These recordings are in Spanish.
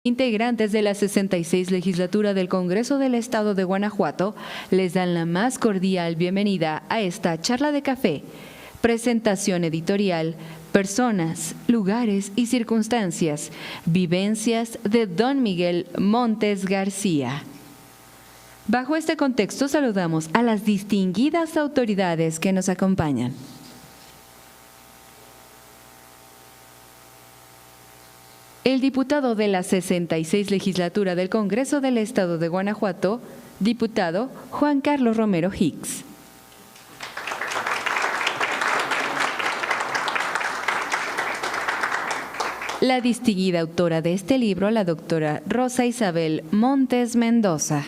Integrantes de la 66 legislatura del Congreso del Estado de Guanajuato les dan la más cordial bienvenida a esta charla de café, presentación editorial, personas, lugares y circunstancias, vivencias de don Miguel Montes García. Bajo este contexto saludamos a las distinguidas autoridades que nos acompañan. El diputado de la 66 legislatura del Congreso del Estado de Guanajuato, diputado Juan Carlos Romero Hicks. La distinguida autora de este libro, la doctora Rosa Isabel Montes Mendoza.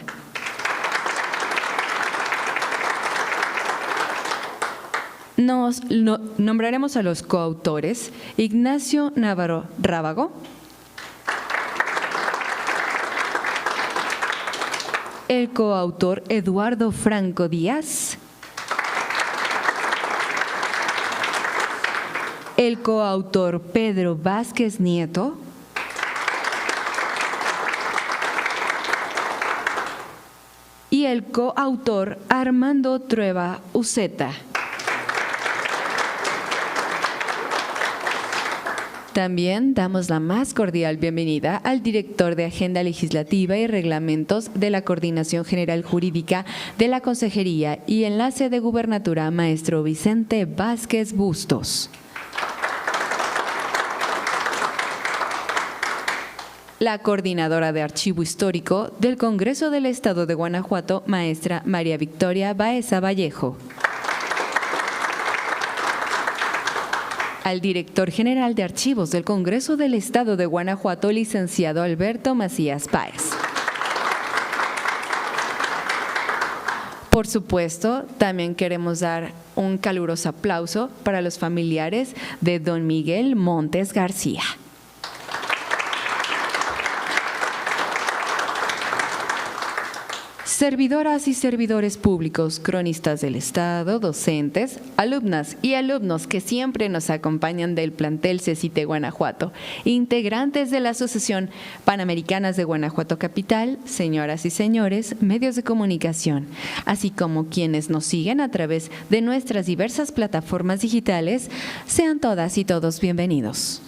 Nombraremos a los coautores: Ignacio Navarro Rábago, el coautor Eduardo Franco Díaz, el coautor Pedro Vázquez Nieto, y el coautor Armando Trueba Uceta. También damos la más cordial bienvenida al director de Agenda Legislativa y Reglamentos de la Coordinación General Jurídica de la Consejería y Enlace de Gubernatura, maestro Vicente Vázquez Bustos. La coordinadora de Archivo Histórico del Congreso del Estado de Guanajuato, maestra María Victoria Baeza Vallejo. Al director general de Archivos del Congreso del Estado de Guanajuato, licenciado Alberto Macías Páez. Por supuesto, también queremos dar un caluroso aplauso para los familiares de don Miguel Montes García. Servidoras y servidores públicos, cronistas del Estado, docentes, alumnas y alumnos que siempre nos acompañan del plantel CECITE Guanajuato, integrantes de la Asociación Panamericanas de Guanajuato Capital, señoras y señores, medios de comunicación, así como quienes nos siguen a través de nuestras diversas plataformas digitales, sean todas y todos bienvenidos.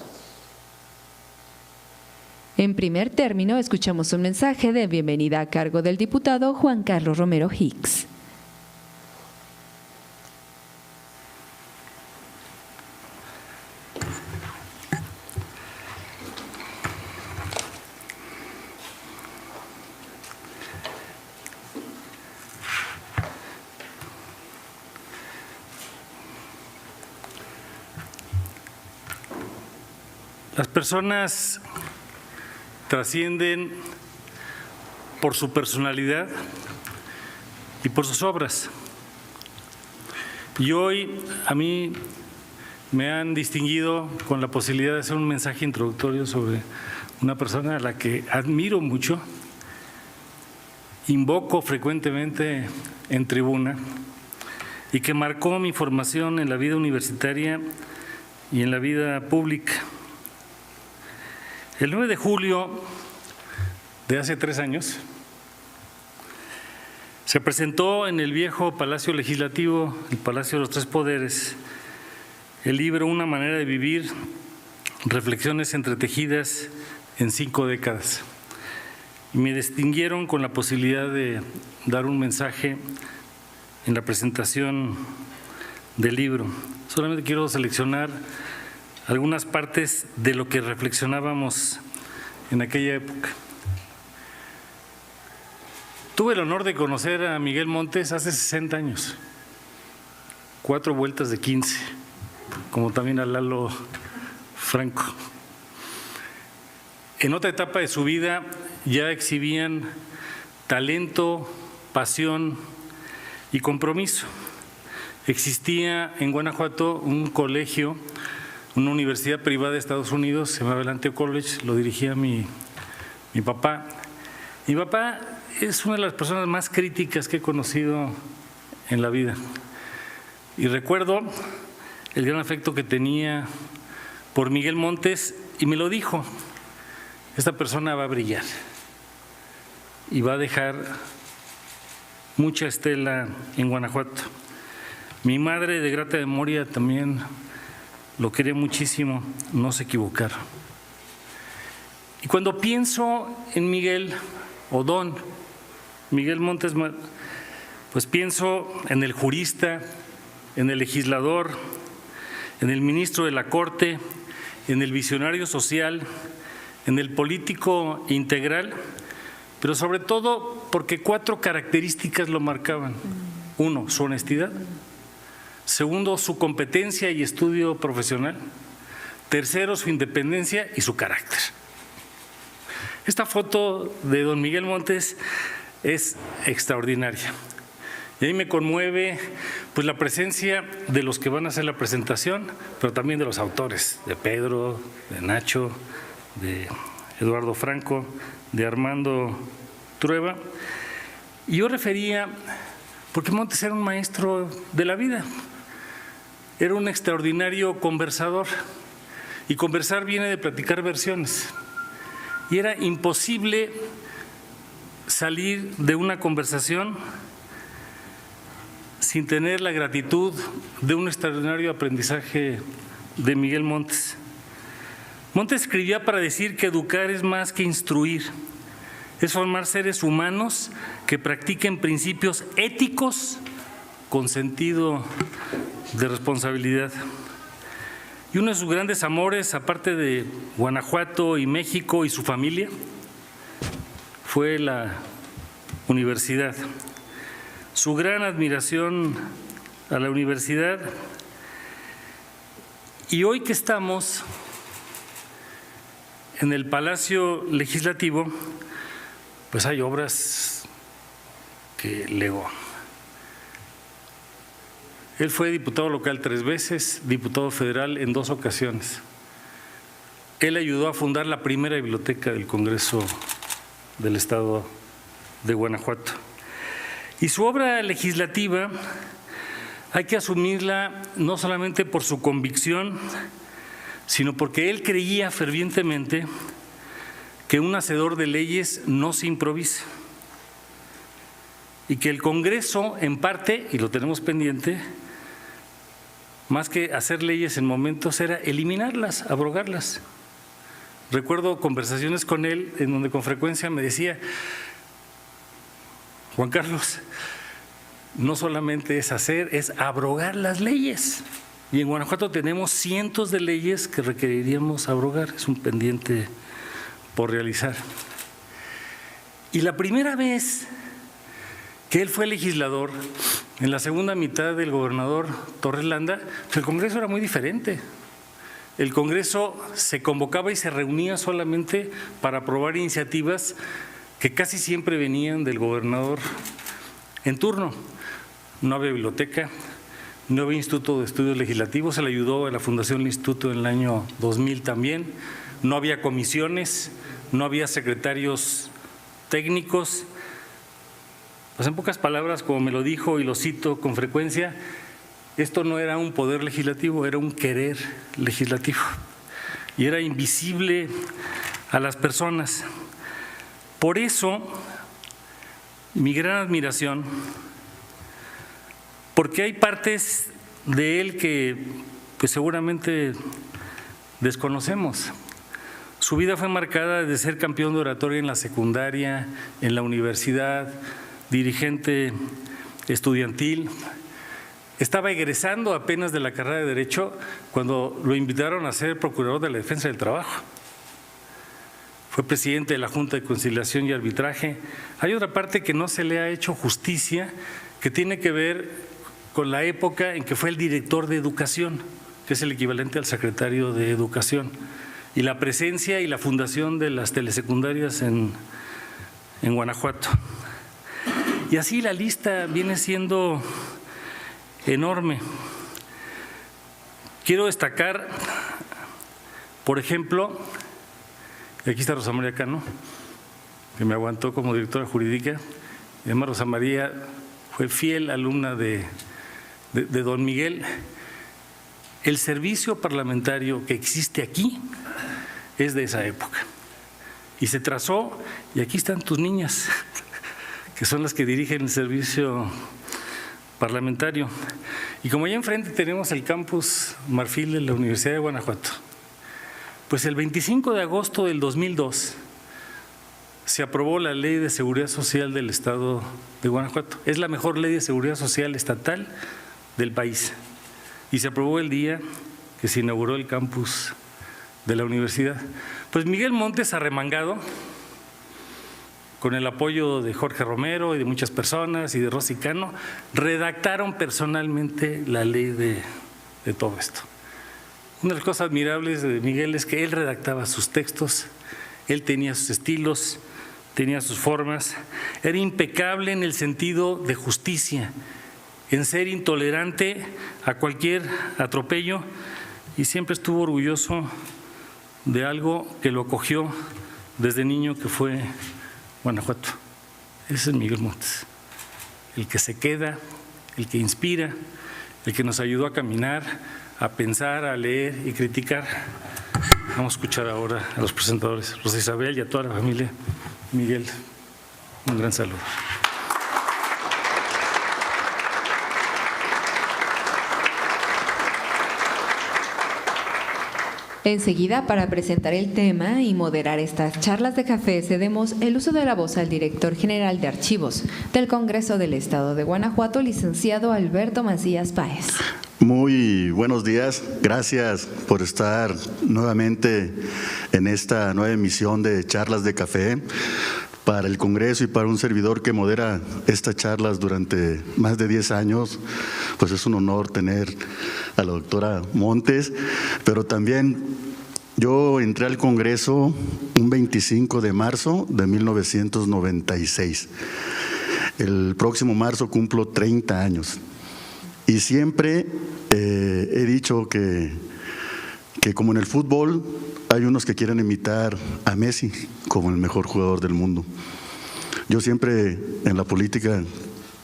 En primer término, escuchamos un mensaje de bienvenida a cargo del diputado Juan Carlos Romero Hicks. Las personas trascienden por su personalidad y por sus obras. Y hoy a mí me han distinguido con la posibilidad de hacer un mensaje introductorio sobre una persona a la que admiro mucho, invoco frecuentemente en tribuna y que marcó mi formación en la vida universitaria y en la vida pública. El 9 de julio de hace 3 años se presentó en el viejo Palacio Legislativo, el Palacio de los Tres Poderes, el libro Una manera de vivir, reflexiones entretejidas en 5 décadas. Y me distinguieron con la posibilidad de dar un mensaje en la presentación del libro. Solamente quiero seleccionar algunas partes de lo que reflexionábamos en aquella época. Tuve el honor de conocer a Miguel Montes hace 60 años, 4 vueltas de 15, como también a Lalo Franco. En otra etapa de su vida ya exhibían talento, pasión y compromiso. Existía en Guanajuato un colegio, una universidad privada de Estados Unidos, se llamaba el Antioch College, lo dirigía mi papá. Mi papá es una de las personas más críticas que he conocido en la vida. Y recuerdo el gran afecto que tenía por Miguel Montes y me lo dijo. esta persona va a brillar y va a dejar mucha estela en Guanajuato. Mi madre, de grata memoria, también lo quería muchísimo, no se equivocaron. Y cuando pienso en Miguel, o don Miguel Montes, pues pienso en el jurista, en el legislador, en el ministro de la Corte, en el visionario social, en el político integral, pero sobre todo porque 4 características lo marcaban. 1, su honestidad. 2, su competencia y estudio profesional. 3, su independencia y su carácter. Esta foto de don Miguel Montes es extraordinaria. Y ahí me conmueve pues la presencia de los que van a hacer la presentación, pero también de los autores, de Pedro, de Nacho, de Eduardo Franco, de Armando Trueba. Y yo refería, porque Montes era un maestro de la vida, era un extraordinario conversador, y conversar viene de platicar versiones. Y era imposible salir de una conversación sin tener la gratitud de un extraordinario aprendizaje de Miguel Montes. Montes escribía para decir que educar es más que instruir, es formar seres humanos que practiquen principios éticos con sentido de responsabilidad. Y uno de sus grandes amores, aparte de Guanajuato y México y su familia, fue la universidad. Su gran admiración a la universidad. Y hoy que estamos en el Palacio Legislativo, pues hay obras que legó. Él fue diputado local 3 veces, diputado federal en 2 ocasiones. Él ayudó a fundar la primera biblioteca del Congreso del Estado de Guanajuato. Y su obra legislativa hay que asumirla no solamente por su convicción, sino porque él creía fervientemente que un hacedor de leyes no se improvisa y que el Congreso, en parte, y lo tenemos pendiente, más que hacer leyes en momentos, era eliminarlas, abrogarlas. Recuerdo conversaciones con él en donde con frecuencia me decía: Juan Carlos, no solamente es hacer, es abrogar las leyes. Y en Guanajuato tenemos cientos de leyes que requeriríamos abrogar, es un pendiente por realizar. Y la primera vez que él fue legislador, en la segunda mitad del gobernador Torres Landa, el Congreso era muy diferente. El Congreso se convocaba y se reunía solamente para aprobar iniciativas que casi siempre venían del gobernador en turno. No había biblioteca, no había Instituto de Estudios Legislativos, se le ayudó a la fundación del Instituto en el año 2000 también, no había comisiones, no había secretarios técnicos. Pues en pocas palabras, como me lo dijo y lo cito con frecuencia, esto no era un poder legislativo, era un querer legislativo y era invisible a las personas. Por eso, mi gran admiración, porque hay partes de él que pues seguramente desconocemos. Su vida fue marcada de ser campeón de oratoria en la secundaria, en la universidad, dirigente estudiantil. Estaba egresando apenas de la carrera de Derecho cuando lo invitaron a ser procurador de la Defensa del Trabajo. Fue presidente de la Junta de Conciliación y Arbitraje. Hay otra parte que no se le ha hecho justicia, que tiene que ver con la época en que fue el director de Educación, que es el equivalente al secretario de Educación, y la presencia y la fundación de las telesecundarias en Guanajuato. Y así la lista viene siendo enorme. Quiero destacar, por ejemplo, y aquí está Rosa María Cano, que me aguantó como directora jurídica. Y además Rosa María fue fiel alumna de don Miguel. El servicio parlamentario que existe aquí es de esa época. y se trazó, y aquí están tus niñas, que son las que dirigen el servicio parlamentario. Y como allá enfrente tenemos el campus Marfil de la Universidad de Guanajuato, pues el 25 de agosto del 2002 se aprobó la Ley de Seguridad Social del Estado de Guanajuato. Es la mejor ley de seguridad social estatal del país. Y se aprobó el día que se inauguró el campus de la universidad. Pues Miguel Montes, arremangado, con el apoyo de Jorge Romero y de muchas personas y de Rosy Cano, redactaron personalmente la ley de todo esto. Una de las cosas admirables de Miguel es que él redactaba sus textos, él tenía sus estilos, tenía sus formas, era impecable en el sentido de justicia, en ser intolerante a cualquier atropello, y siempre estuvo orgulloso de algo que lo acogió desde niño, que fue Guanajuato. Ese es Miguel Montes, el que se queda, el que inspira, el que nos ayudó a caminar, a pensar, a leer y criticar. Vamos a escuchar ahora a los presentadores, Rosa Isabel y a toda la familia. Miguel, un gran saludo. Enseguida, para presentar el tema y moderar estas charlas de café, cedemos el uso de la voz al director general de Archivos del Congreso del Estado de Guanajuato, licenciado Alberto Macías Páez. Muy buenos días, gracias por estar nuevamente en esta nueva emisión de Charlas de Café. Para el Congreso y para un servidor que modera estas charlas durante más de 10 años, pues es un honor tener a la doctora Montes, pero también yo entré al Congreso un 25 de marzo de 1996. El próximo marzo cumplo 30 años y siempre he dicho que como en el fútbol hay unos que quieren imitar a Messi como el mejor jugador del mundo. Yo siempre en la política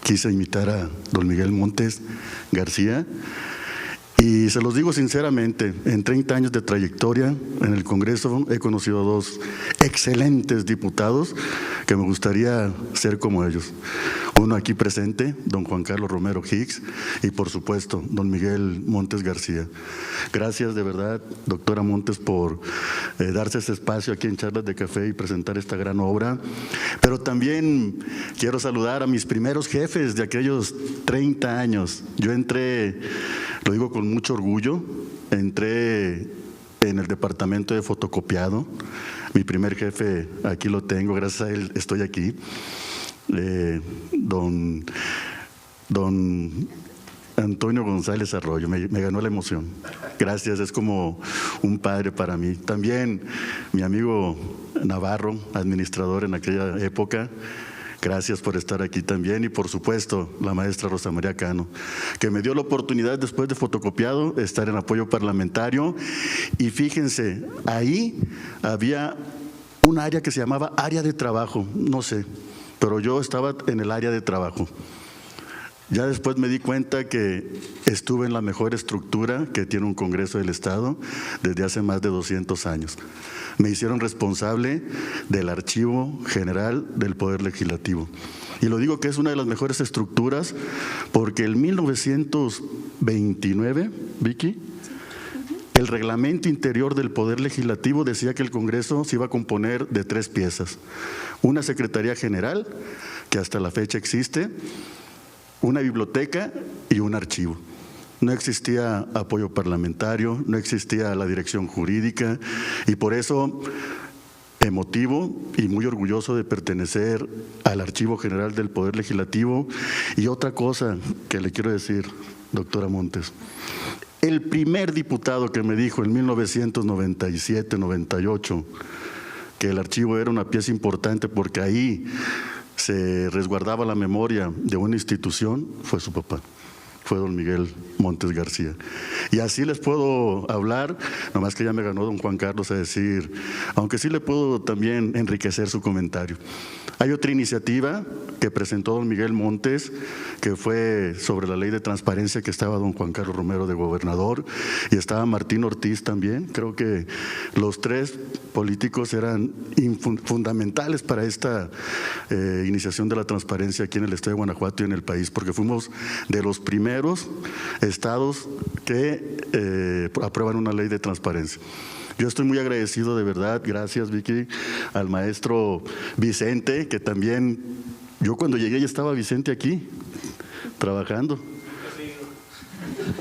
quise imitar a don Miguel Montes García, y se los digo sinceramente, en 30 años de trayectoria en el Congreso he conocido a dos excelentes diputados que me gustaría ser como ellos. Uno aquí presente, don Juan Carlos Romero Hicks, y por supuesto, don Miguel Montes García. Gracias de verdad, doctora Montes, por darse este espacio aquí en Charlas de Café y presentar esta gran obra. Pero también quiero saludar a mis primeros jefes de aquellos 30 años. Yo entré, lo digo con mucho orgullo, entré en el departamento de fotocopiado. Mi primer jefe, aquí lo tengo, gracias a él estoy aquí. Don Antonio González Arroyo, me ganó la emoción. Gracias, es como un padre para mí. También mi amigo Navarro, administrador en aquella época. Gracias por estar aquí también, y por supuesto la maestra Rosa María Cano, que me dio la oportunidad después de fotocopiado estar en apoyo parlamentario. Y fíjense, ahí había un área que se llamaba área de trabajo, no sé, pero yo estaba en el área de trabajo. Ya después me di cuenta que estuve en la mejor estructura que tiene un Congreso del Estado desde hace más de 200 años. Me hicieron responsable del Archivo General del Poder Legislativo. Y lo digo que es una de las mejores estructuras porque en 1929, Vicky, el reglamento interior del Poder Legislativo decía que el Congreso se iba a componer de 3 piezas. Una Secretaría General, que hasta la fecha existe, una biblioteca y un archivo. No existía apoyo parlamentario, no existía la dirección jurídica, y por eso emotivo y muy orgulloso de pertenecer al Archivo General del Poder Legislativo. Y otra cosa que le quiero decir, doctora Montes, el primer diputado que me dijo en 1997-98 que el archivo era una pieza importante porque ahí se resguardaba la memoria de una institución fue su papá. fue don Miguel Montes García. Y así les puedo hablar, nomás que ya me ganó don Juan Carlos a decir, aunque sí le puedo también enriquecer su comentario. Hay otra iniciativa que presentó don Miguel Montes, que fue sobre la ley de transparencia, que estaba don Juan Carlos Romero de gobernador y estaba Martín Ortiz también. Creo que los tres políticos eran fundamentales para esta iniciación de la transparencia aquí en el estado de Guanajuato y en el país, porque fuimos de los primeros estados que aprueban una ley de transparencia. Yo estoy muy agradecido, de verdad, gracias Vicky, al maestro Vicente, que también, yo cuando llegué ya estaba Vicente aquí, trabajando.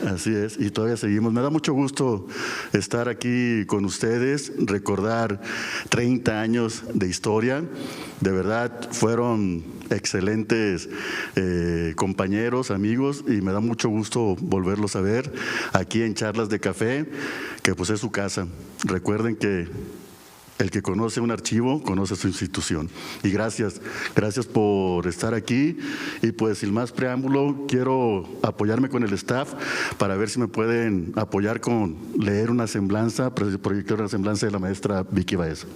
Así es, y todavía seguimos. Me da mucho gusto estar aquí con ustedes, recordar 30 años de historia. De verdad, fueron excelentes compañeros, amigos, y me da mucho gusto volverlos a ver aquí en Charlas de Café, que pues es su casa. Recuerden que el que conoce un archivo, conoce su institución. Y gracias por estar aquí. Y pues sin más preámbulo, quiero apoyarme con el staff para ver si me pueden apoyar con leer una semblanza, proyectar una semblanza de la maestra Vicky Baeza.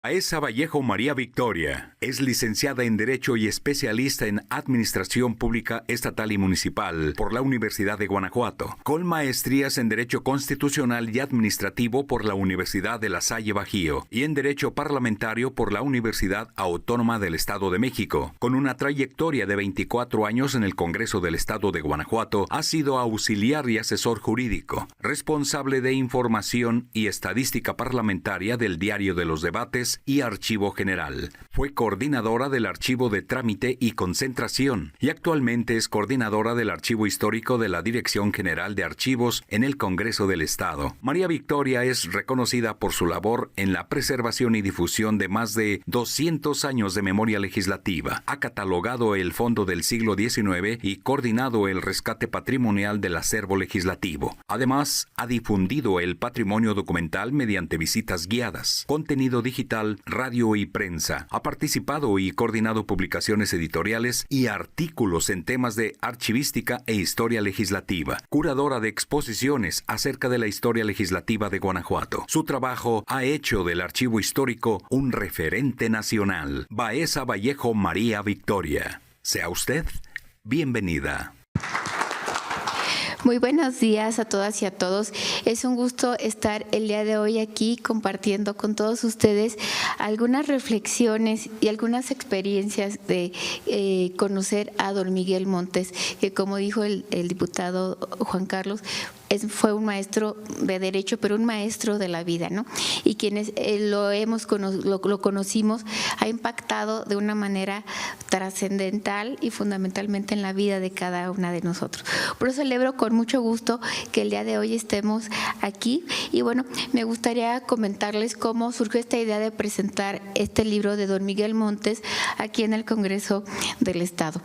Baeza Vallejo María Victoria es licenciada en Derecho y especialista en Administración Pública Estatal y Municipal por la Universidad de Guanajuato, con maestrías en Derecho Constitucional y Administrativo por la Universidad de La Salle Bajío y en Derecho Parlamentario por la Universidad Autónoma del Estado de México. Con una trayectoria de 24 años en el Congreso del Estado de Guanajuato, ha sido auxiliar y asesor jurídico, responsable de información y estadística parlamentaria del Diario de los Debates y Archivo General. Fue coordinadora del Archivo de Trámite y Concentración y actualmente es coordinadora del Archivo Histórico de la Dirección General de Archivos en el Congreso del Estado. María Victoria es reconocida por su labor en la preservación y difusión de más de 200 años de memoria legislativa. Ha catalogado el Fondo del Siglo XIX y coordinado el rescate patrimonial del acervo legislativo. Además, ha difundido el patrimonio documental mediante visitas guiadas, contenido digital, radio y prensa. Ha participado y coordinado publicaciones editoriales y artículos en temas de archivística e historia legislativa. Curadora de exposiciones acerca de la historia legislativa de Guanajuato. Su trabajo ha hecho del archivo histórico un referente nacional. Baeza Vallejo María Victoria. Sea usted bienvenida. Muy buenos días a todas y a todos. Es un gusto estar el día de hoy aquí compartiendo con todos ustedes algunas reflexiones y algunas experiencias de conocer a don Miguel Montes, que como dijo el diputado Juan Carlos, fue un maestro de derecho, pero un maestro de la vida, ¿no? Y quienes lo conocimos, ha impactado de una manera trascendental y fundamentalmente en la vida de cada una de nosotros. Por eso celebro con mucho gusto que el día de hoy estemos aquí. Y bueno, me gustaría comentarles cómo surgió esta idea de presentar este libro de don Miguel Montes aquí en el Congreso del Estado.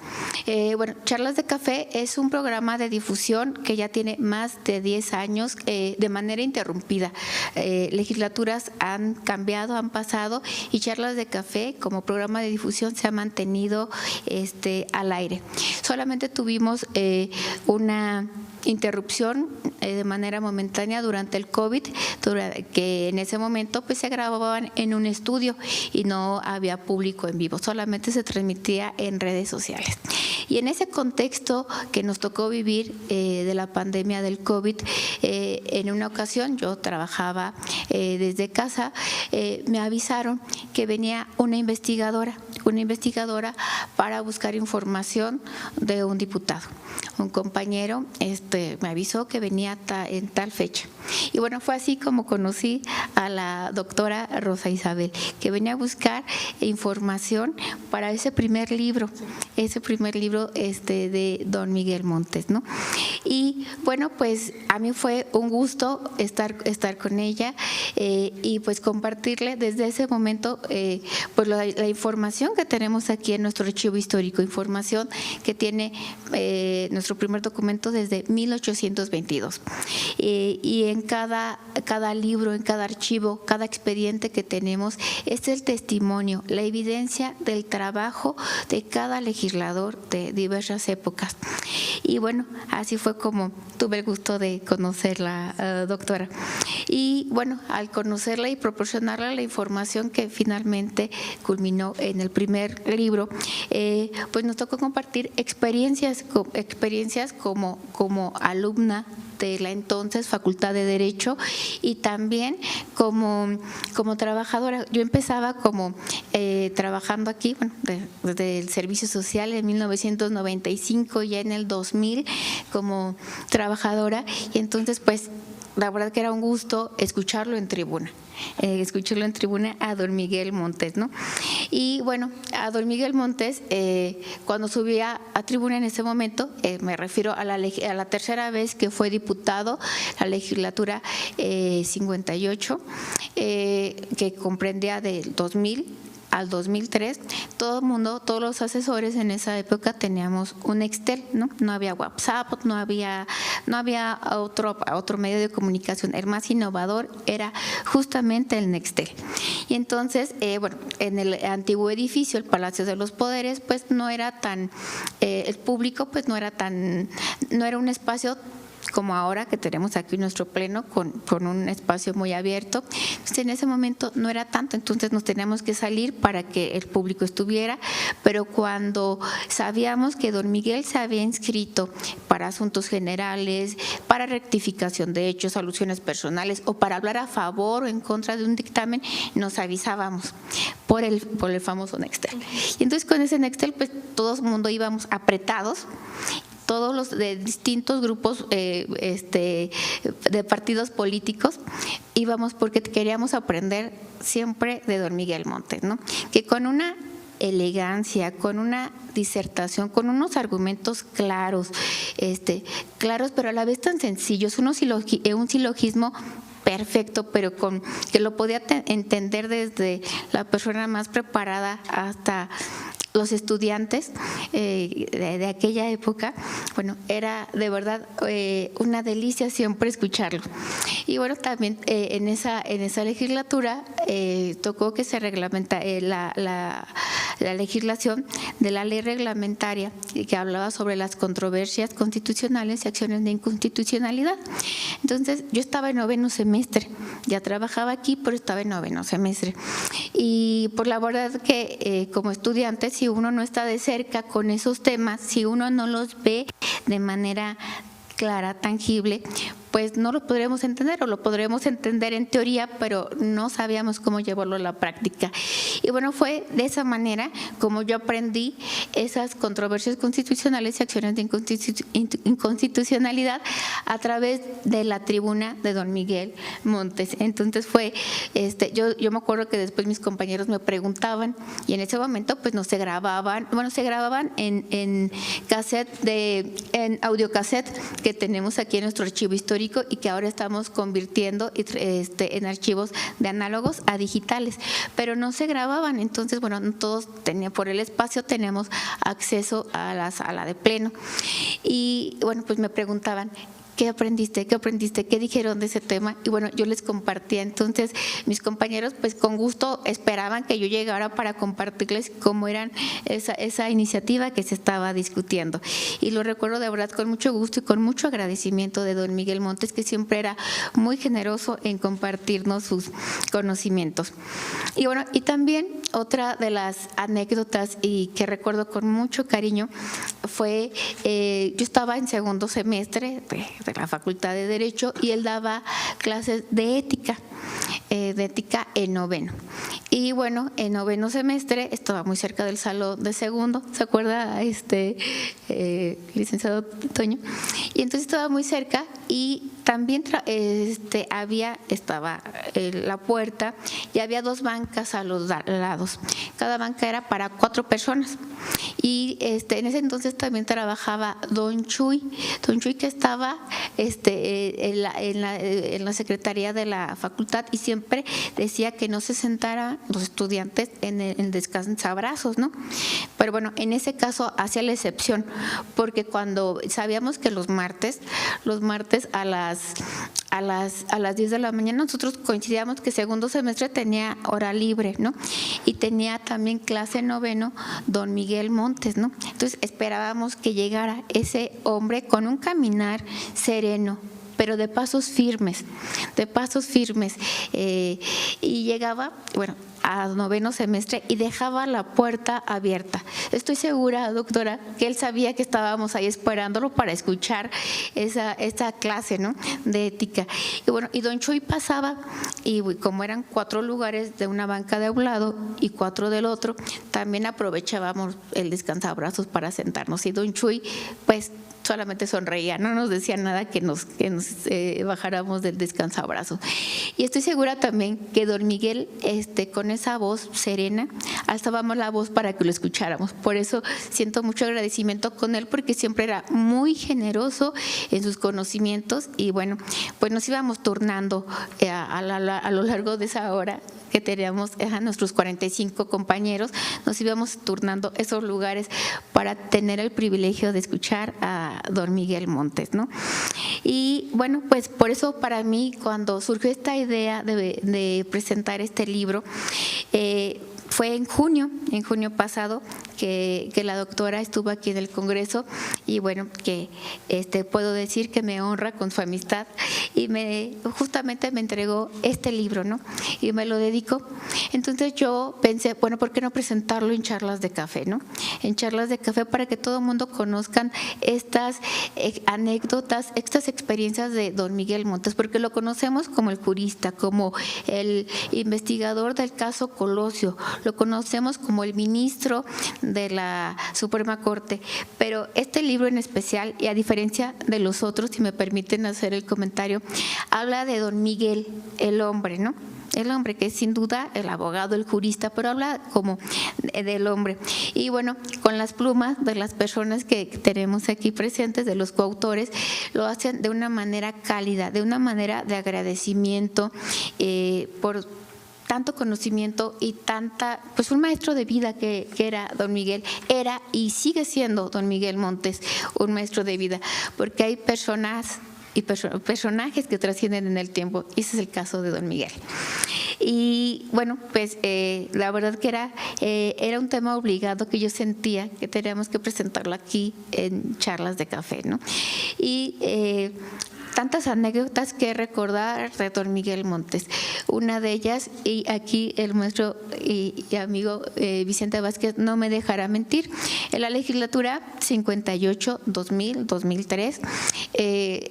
Bueno, Charlas de Café es un programa de difusión que ya tiene más de 10 años de manera interrumpida. Legislaturas han cambiado, han pasado, y Charlas de Café como programa de difusión se ha mantenido al aire. Solamente tuvimos una interrupción de manera momentánea durante el COVID, que en ese momento pues se grababan en un estudio y no había público en vivo, solamente se transmitía en redes sociales. Y en ese contexto que nos tocó vivir de la pandemia del COVID, en una ocasión yo trabajaba desde casa, me avisaron que venía una investigadora para buscar información de un diputado. Un compañero me avisó que venía en tal fecha. Y bueno, fue así como conocí a la doctora Rosa Isabel, que venía a buscar información para ese primer libro de don Miguel Montes, ¿no? Y bueno, pues a mí fue un gusto estar con ella y pues compartirle desde ese momento pues la información que tenemos aquí en nuestro archivo histórico, información que tiene nuestro primer documento desde 1822. Y en cada libro, en cada archivo, cada expediente que tenemos, es el testimonio, la evidencia del trabajo de cada legislador de diversas épocas. Y bueno, así fue como tuve el gusto de conocerla, doctora. Y bueno, al conocerla y proporcionarle la información que finalmente culminó en el primer libro, pues nos tocó compartir experiencias como alumna de la entonces Facultad de Derecho y también como trabajadora. Yo empezaba como trabajando aquí, bueno, desde el servicio social en 1995, ya en el 2000 como trabajadora, y entonces pues la verdad que era un gusto escucharlo en tribuna. A don Miguel Montes, ¿no? Y bueno, a don Miguel Montes, cuando subía a tribuna en ese momento, me refiero a la tercera vez que fue diputado, la legislatura 58, que comprendía del 2000 al 2003, todo el mundo, todos los asesores en esa época teníamos un Nextel, ¿no? No había WhatsApp, no había otro medio de comunicación. El más innovador era justamente el Nextel. Y entonces, bueno, en el antiguo edificio, el Palacio de los Poderes, pues no era tan, el público pues no era un espacio como ahora que tenemos aquí nuestro pleno con un espacio muy abierto. Entonces, en ese momento no era tanto, entonces nos teníamos que salir para que el público estuviera, pero cuando sabíamos que don Miguel se había inscrito para asuntos generales, para rectificación de hechos, alusiones personales o para hablar a favor o en contra de un dictamen, nos avisábamos por el famoso Nextel. Y entonces con ese Nextel pues todo el mundo íbamos apretados, todos los de distintos grupos de partidos políticos íbamos porque queríamos aprender siempre de don Miguel Montes, ¿no? Que con una elegancia, con una disertación, con unos argumentos claros, pero a la vez tan sencillos, un silogismo perfecto, pero que lo podía entender desde la persona más preparada hasta los estudiantes de aquella época. Bueno, era de verdad una delicia siempre escucharlo. Y bueno, también en esa legislatura tocó que se reglamenta la legislación de la ley reglamentaria que hablaba sobre las controversias constitucionales y acciones de inconstitucionalidad. Entonces, yo estaba en 9º semestre, ya trabajaba aquí, pero estaba en 9º semestre. Y por la verdad que como estudiante, si uno no está de cerca con esos temas, si uno no los ve de manera clara, tangible, pues no lo podremos entender, o lo podremos entender en teoría, pero no sabíamos cómo llevarlo a la práctica. Y bueno, fue de esa manera como yo aprendí esas controversias constitucionales y acciones de inconstitucionalidad a través de la tribuna de don Miguel Montes. Entonces fue, yo me acuerdo que después mis compañeros me preguntaban, y en ese momento pues no se grababan, se grababan en audiocassette que tenemos aquí en nuestro archivo histórico y que ahora estamos convirtiendo en archivos de análogos a digitales, pero no se grababan. Entonces, bueno, todos por el espacio tenemos acceso a la sala de pleno. Y bueno, pues me preguntaban, ¿qué aprendiste? ¿Qué dijeron de ese tema? Y bueno, yo les compartía. Entonces, mis compañeros, pues con gusto esperaban que yo llegara para compartirles cómo eran esa iniciativa que se estaba discutiendo. Y lo recuerdo de verdad con mucho gusto y con mucho agradecimiento de don Miguel Montes, que siempre era muy generoso en compartirnos sus conocimientos. Y bueno, y también otra de las anécdotas y que recuerdo con mucho cariño fue, yo estaba en 2º semestre de la Facultad de Derecho y él daba clases de ética en 9º. Y bueno, en 9º semestre estaba muy cerca del salón de 2º, ¿se acuerda licenciado Toño? Y entonces estaba muy cerca y también estaba la puerta y había 2 bancas a los lados. Cada banca era para 4 personas. Y en ese entonces también trabajaba don Chuy que estaba en la secretaría de la facultad, y siempre decía que no se sentaran los estudiantes en el descansabrazos, ¿no? Pero bueno, en ese caso hacía la excepción, porque cuando sabíamos que los martes a las 10 de la mañana nosotros coincidíamos que segundo semestre tenía hora libre, ¿no? Y tenía también clase noveno don Miguel Montes, ¿no? Entonces esperábamos que llegara ese hombre con un caminar sereno, pero de pasos firmes, y llegaba, bueno, a noveno semestre y dejaba la puerta abierta. Estoy segura, doctora, que él sabía que estábamos ahí esperándolo para escuchar esa clase, ¿no?, de ética. Y bueno, y don Chuy pasaba, y como eran 4 lugares de una banca de un lado y 4 del otro, también aprovechábamos el descansabrazos para sentarnos. Y don Chuy, pues, solamente sonreía, no nos decía nada que nos bajáramos del descansabrazos. Y estoy segura también que don Miguel, con esa voz serena, alzábamos la voz para que lo escucháramos. Por eso siento mucho agradecimiento con él, porque siempre era muy generoso en sus conocimientos, y bueno, pues nos íbamos turnando a lo largo de esa hora que teníamos a nuestros 45 compañeros, nos íbamos turnando esos lugares para tener el privilegio de escuchar a don Miguel Montes, ¿no? Y bueno, pues por eso para mí, cuando surgió esta idea de presentar este libro, fue en junio pasado que la doctora estuvo aquí en el Congreso, y bueno, que puedo decir que me honra con su amistad, y justamente me entregó este libro, ¿no? Y me lo dedicó. Entonces yo pensé, bueno, ¿por qué no presentarlo en charlas de café, ¿no? En charlas de café, para que todo el mundo conozcan estas anécdotas, estas experiencias de don Miguel Montes, porque lo conocemos como el jurista, como el investigador del caso Colosio, lo conocemos como el ministro de la Suprema Corte, pero este libro en especial, y a diferencia de los otros, si me permiten hacer el comentario, habla de don Miguel, el hombre, ¿no? El hombre, que es sin duda el abogado, el jurista, pero habla como del hombre. Y bueno, con las plumas de las personas que tenemos aquí presentes, de los coautores, lo hacen de una manera cálida, de una manera de agradecimiento por tanto conocimiento y pues un maestro de vida que era don Miguel, era y sigue siendo don Miguel Montes, un maestro de vida, porque hay personas y personajes que trascienden en el tiempo, y ese es el caso de don Miguel. Y bueno, pues la verdad que era un tema obligado, que yo sentía que teníamos que presentarlo aquí en charlas de café, ¿no? Y tantas anécdotas que recordar de don Miguel Montes. Una de ellas, y aquí el maestro y amigo Vicente Vázquez no me dejará mentir, en la legislatura 58, 2000, 2003, él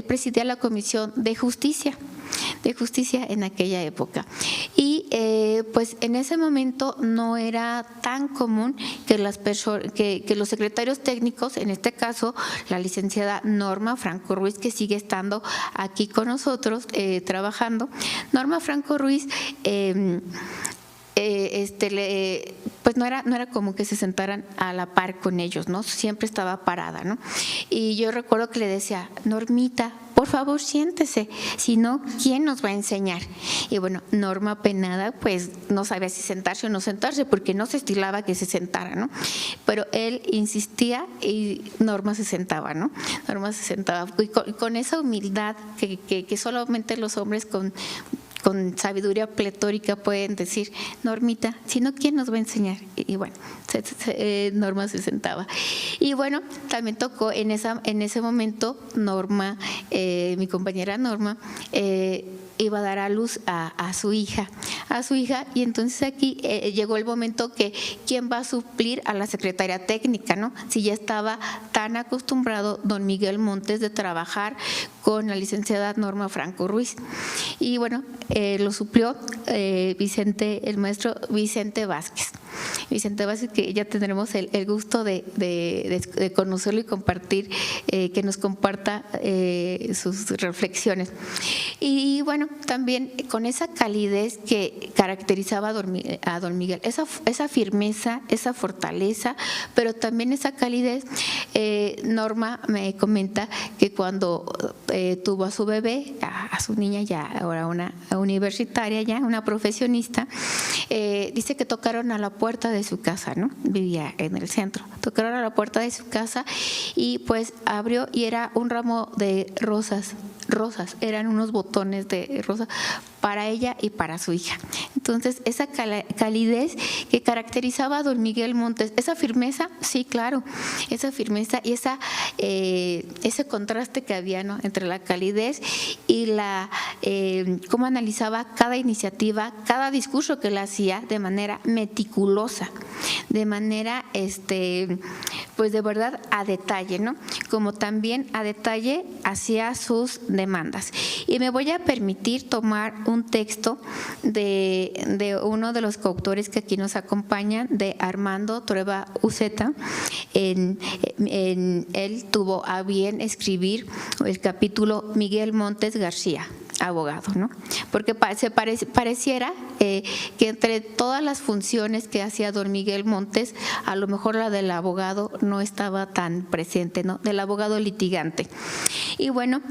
presidía la Comisión de Justicia en aquella época. Y pues en ese momento no era tan común que los secretarios técnicos, en este caso la licenciada Norma Franco Ruiz, que sigue estando aquí con nosotros trabajando, Norma Franco Ruiz, pues no era como que se sentaran a la par con ellos, ¿no? Siempre estaba parada, ¿no? Y yo recuerdo que le decía, Normita, por favor siéntese, si no, ¿quién nos va a enseñar? Y bueno, Norma penada, pues no sabía si sentarse o no sentarse, porque no se estilaba que se sentara, ¿no? Pero él insistía y Norma se sentaba, ¿no? Norma se sentaba, y con esa humildad que solamente los hombres con sabiduría pletórica pueden decir, Normita, si no, ¿quién nos va a enseñar? Y bueno, Norma se sentaba. Y bueno, también tocó en ese momento Norma, mi compañera Norma, iba a dar a luz a su hija, y entonces aquí llegó el momento que quién va a suplir a la secretaria técnica, ¿no? Si ya estaba tan acostumbrado don Miguel Montes de trabajar con la licenciada Norma Franco Ruiz. Y bueno, lo suplió el maestro Vicente Vázquez. Vicente Vázquez, que ya tendremos el gusto de conocerlo y compartir, que nos comparta sus reflexiones. Y bueno, también con esa calidez que caracterizaba a don Miguel, esa firmeza, esa fortaleza, pero también esa calidez. Norma me comenta que cuando tuvo a su bebé, a su niña ya ahora una universitaria, ya una profesionista, dice que tocaron a la puerta de su casa, ¿no? Vivía en el centro. Tocaron a la puerta de su casa y pues abrió y era un ramo de rosas, eran unos botones de rosa para ella y para su hija. Entonces, esa calidez que caracterizaba a don Miguel Montes, esa firmeza, sí, claro, esa firmeza y ese contraste que había, ¿no?, entre la calidez y cómo analizaba cada iniciativa, cada discurso que él hacía de manera meticulosa, de manera, pues de verdad a detalle, ¿no? Como también a detalle hacía sus demandas. Y me voy a permitir tomar un texto de uno de los coautores que aquí nos acompañan, de Armando Trueba Uceta. Él tuvo a bien escribir el capítulo Miguel Montes García, abogado, ¿no? Porque pareciera que entre todas las funciones que hacía don Miguel Montes, a lo mejor la del abogado no estaba tan presente, ¿no?, del abogado litigante. Y bueno,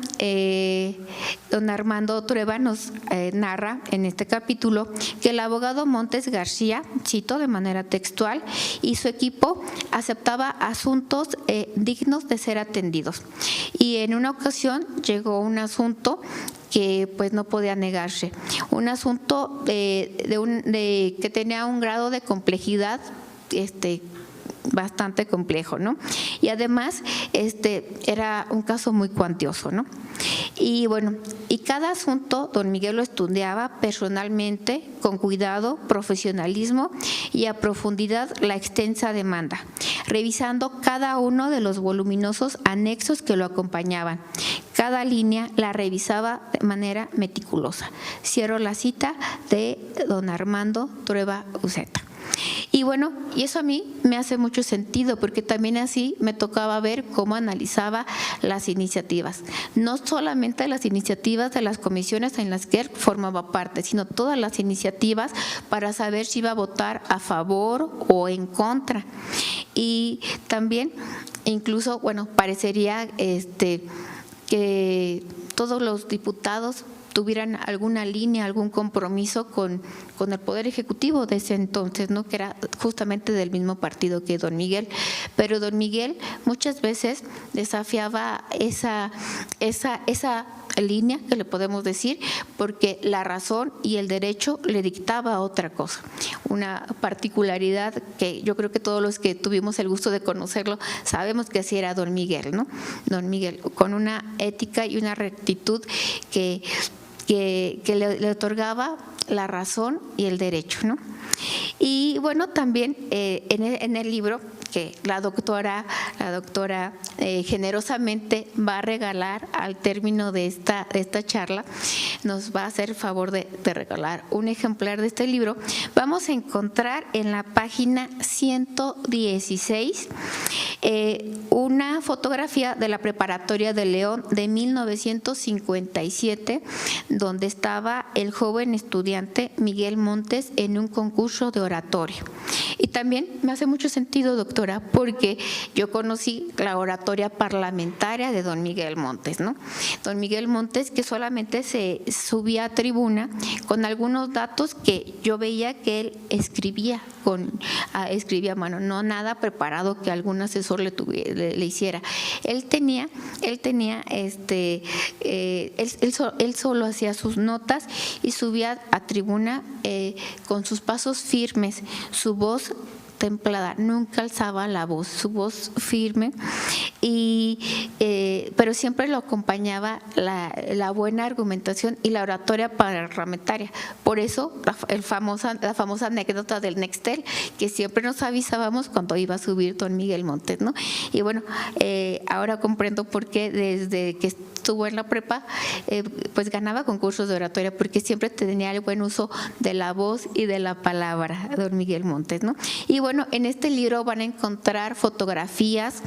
don Armando Trueba nos narra en este capítulo que el abogado Montes García, cito de manera textual, y su equipo aceptaba asuntos dignos de ser atendidos. Y en una ocasión llegó un asunto que pues no podía negarse, un asunto que tenía un grado de complejidad bastante complejo, ¿no? Y además era un caso muy cuantioso, ¿no? Y bueno, y cada asunto don Miguel lo estudiaba personalmente, con cuidado, profesionalismo y a profundidad la extensa demanda, revisando cada uno de los voluminosos anexos que lo acompañaban. Cada línea la revisaba de manera meticulosa. Cierro la cita de don Armando Trueba Uceta. Y bueno, y eso a mí me hace mucho sentido, porque también así me tocaba ver cómo analizaba las iniciativas. No solamente las iniciativas de las comisiones en las que él formaba parte, sino todas las iniciativas para saber si iba a votar a favor o en contra. Y también, incluso, bueno, parecería que todos los diputados tuvieran alguna línea, algún compromiso con el Poder Ejecutivo de ese entonces, ¿no?, que era justamente del mismo partido que don Miguel. Pero don Miguel muchas veces desafiaba esa línea, que le podemos decir, porque la razón y el derecho le dictaba otra cosa. Una particularidad que yo creo que todos los que tuvimos el gusto de conocerlo sabemos que así era don Miguel, ¿no? Don Miguel, con una ética y una rectitud que le otorgaba la razón y el derecho, ¿no? Y bueno, también en el libro que la doctora generosamente va a regalar al término de esta charla, nos va a hacer el favor de regalar un ejemplar de este libro. Vamos a encontrar en la página 116 una fotografía de la Preparatoria de León de 1957, donde estaba el joven estudiante Miguel Montes en un concurso de oratoria. Y también me hace mucho sentido, doctora, porque yo conocí la oratoria parlamentaria de don Miguel Montes, ¿no? Don Miguel Montes, que solamente se subía a tribuna con algunos datos que yo veía que él escribía a mano, no nada preparado que algún asesor le hiciera. Él solo hacía sus notas y subía a tribuna con sus pasos firmes, su voz templada, nunca alzaba la voz, su voz firme, pero siempre lo acompañaba la buena argumentación y la oratoria parlamentaria. Por eso la famosa anécdota del Nextel, que siempre nos avisábamos cuando iba a subir don Miguel Montes, ¿no? Y bueno, ahora comprendo por qué desde que estuvo en la prepa, pues ganaba concursos de oratoria, porque siempre tenía el buen uso de la voz y de la palabra, don Miguel Montes, ¿no? Y bueno, en este libro van a encontrar fotografías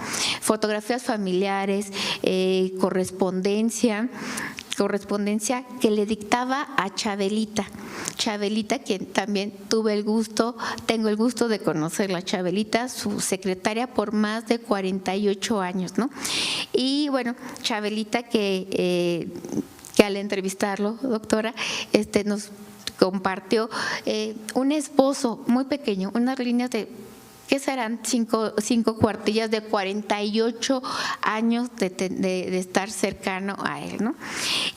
familiares, correspondencia que le dictaba a Chabelita, quien también tengo el gusto de conocerla. Chabelita, su secretaria por más de 48 años, ¿no? Y bueno, Chabelita que al entrevistarlo, doctora, nos compartió un esbozo muy pequeño, unas líneas de ¿qué serán? Cinco cuartillas de 48 años de estar cercano a él, ¿no?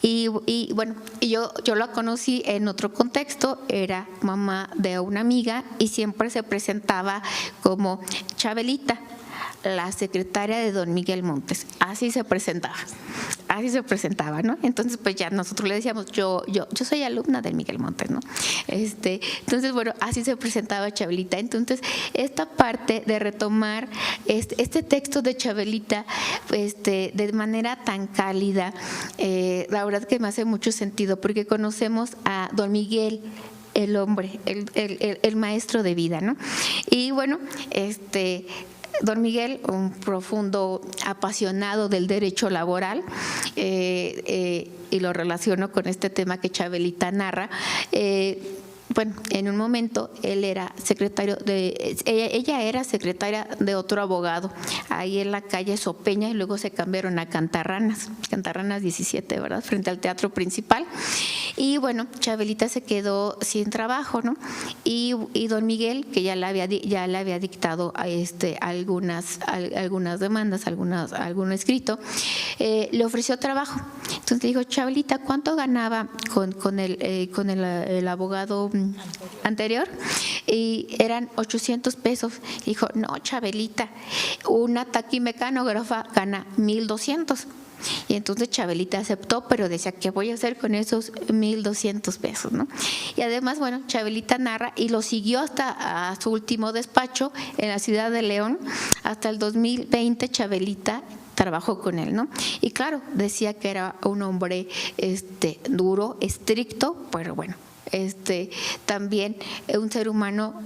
Y bueno, yo la conocí en otro contexto, era mamá de una amiga y siempre se presentaba como Chabelita, la secretaria de don Miguel Montes. Así se presentaba, ¿no? Entonces, pues ya nosotros le decíamos, yo soy alumna de Miguel Montes, ¿no? Entonces, bueno, así se presentaba Chabelita. Entonces, esta parte de retomar este texto de Chabelita, de manera tan cálida, la verdad que me hace mucho sentido, porque conocemos a don Miguel, el hombre, el maestro de vida, ¿no? Y bueno, don Miguel, un profundo apasionado del derecho laboral, y lo relaciono con este tema que Chabelita narra. Bueno, en un momento ella era secretaria de otro abogado, ahí en la calle Sopeña, y luego se cambiaron a Cantarranas 17, ¿verdad?, frente al teatro principal. Y bueno, Chabelita se quedó sin trabajo, ¿no? Y don Miguel, que ya le había dictado algunas demandas, algún escrito, le ofreció trabajo. Entonces le dijo, Chabelita, ¿cuánto ganaba con el abogado anterior? Y eran 800 pesos. Dijo, no, Chabelita, una taquimecanógrafa gana 1,200. Y entonces Chabelita aceptó, pero decía, ¿qué voy a hacer con esos 1,200 pesos, ¿no? Y además, bueno, Chabelita narra y lo siguió hasta a su último despacho en la ciudad de León. Hasta el 2020 Chabelita trabajó con él, ¿no? Y claro, decía que era un hombre duro, estricto, pero bueno, también un ser humano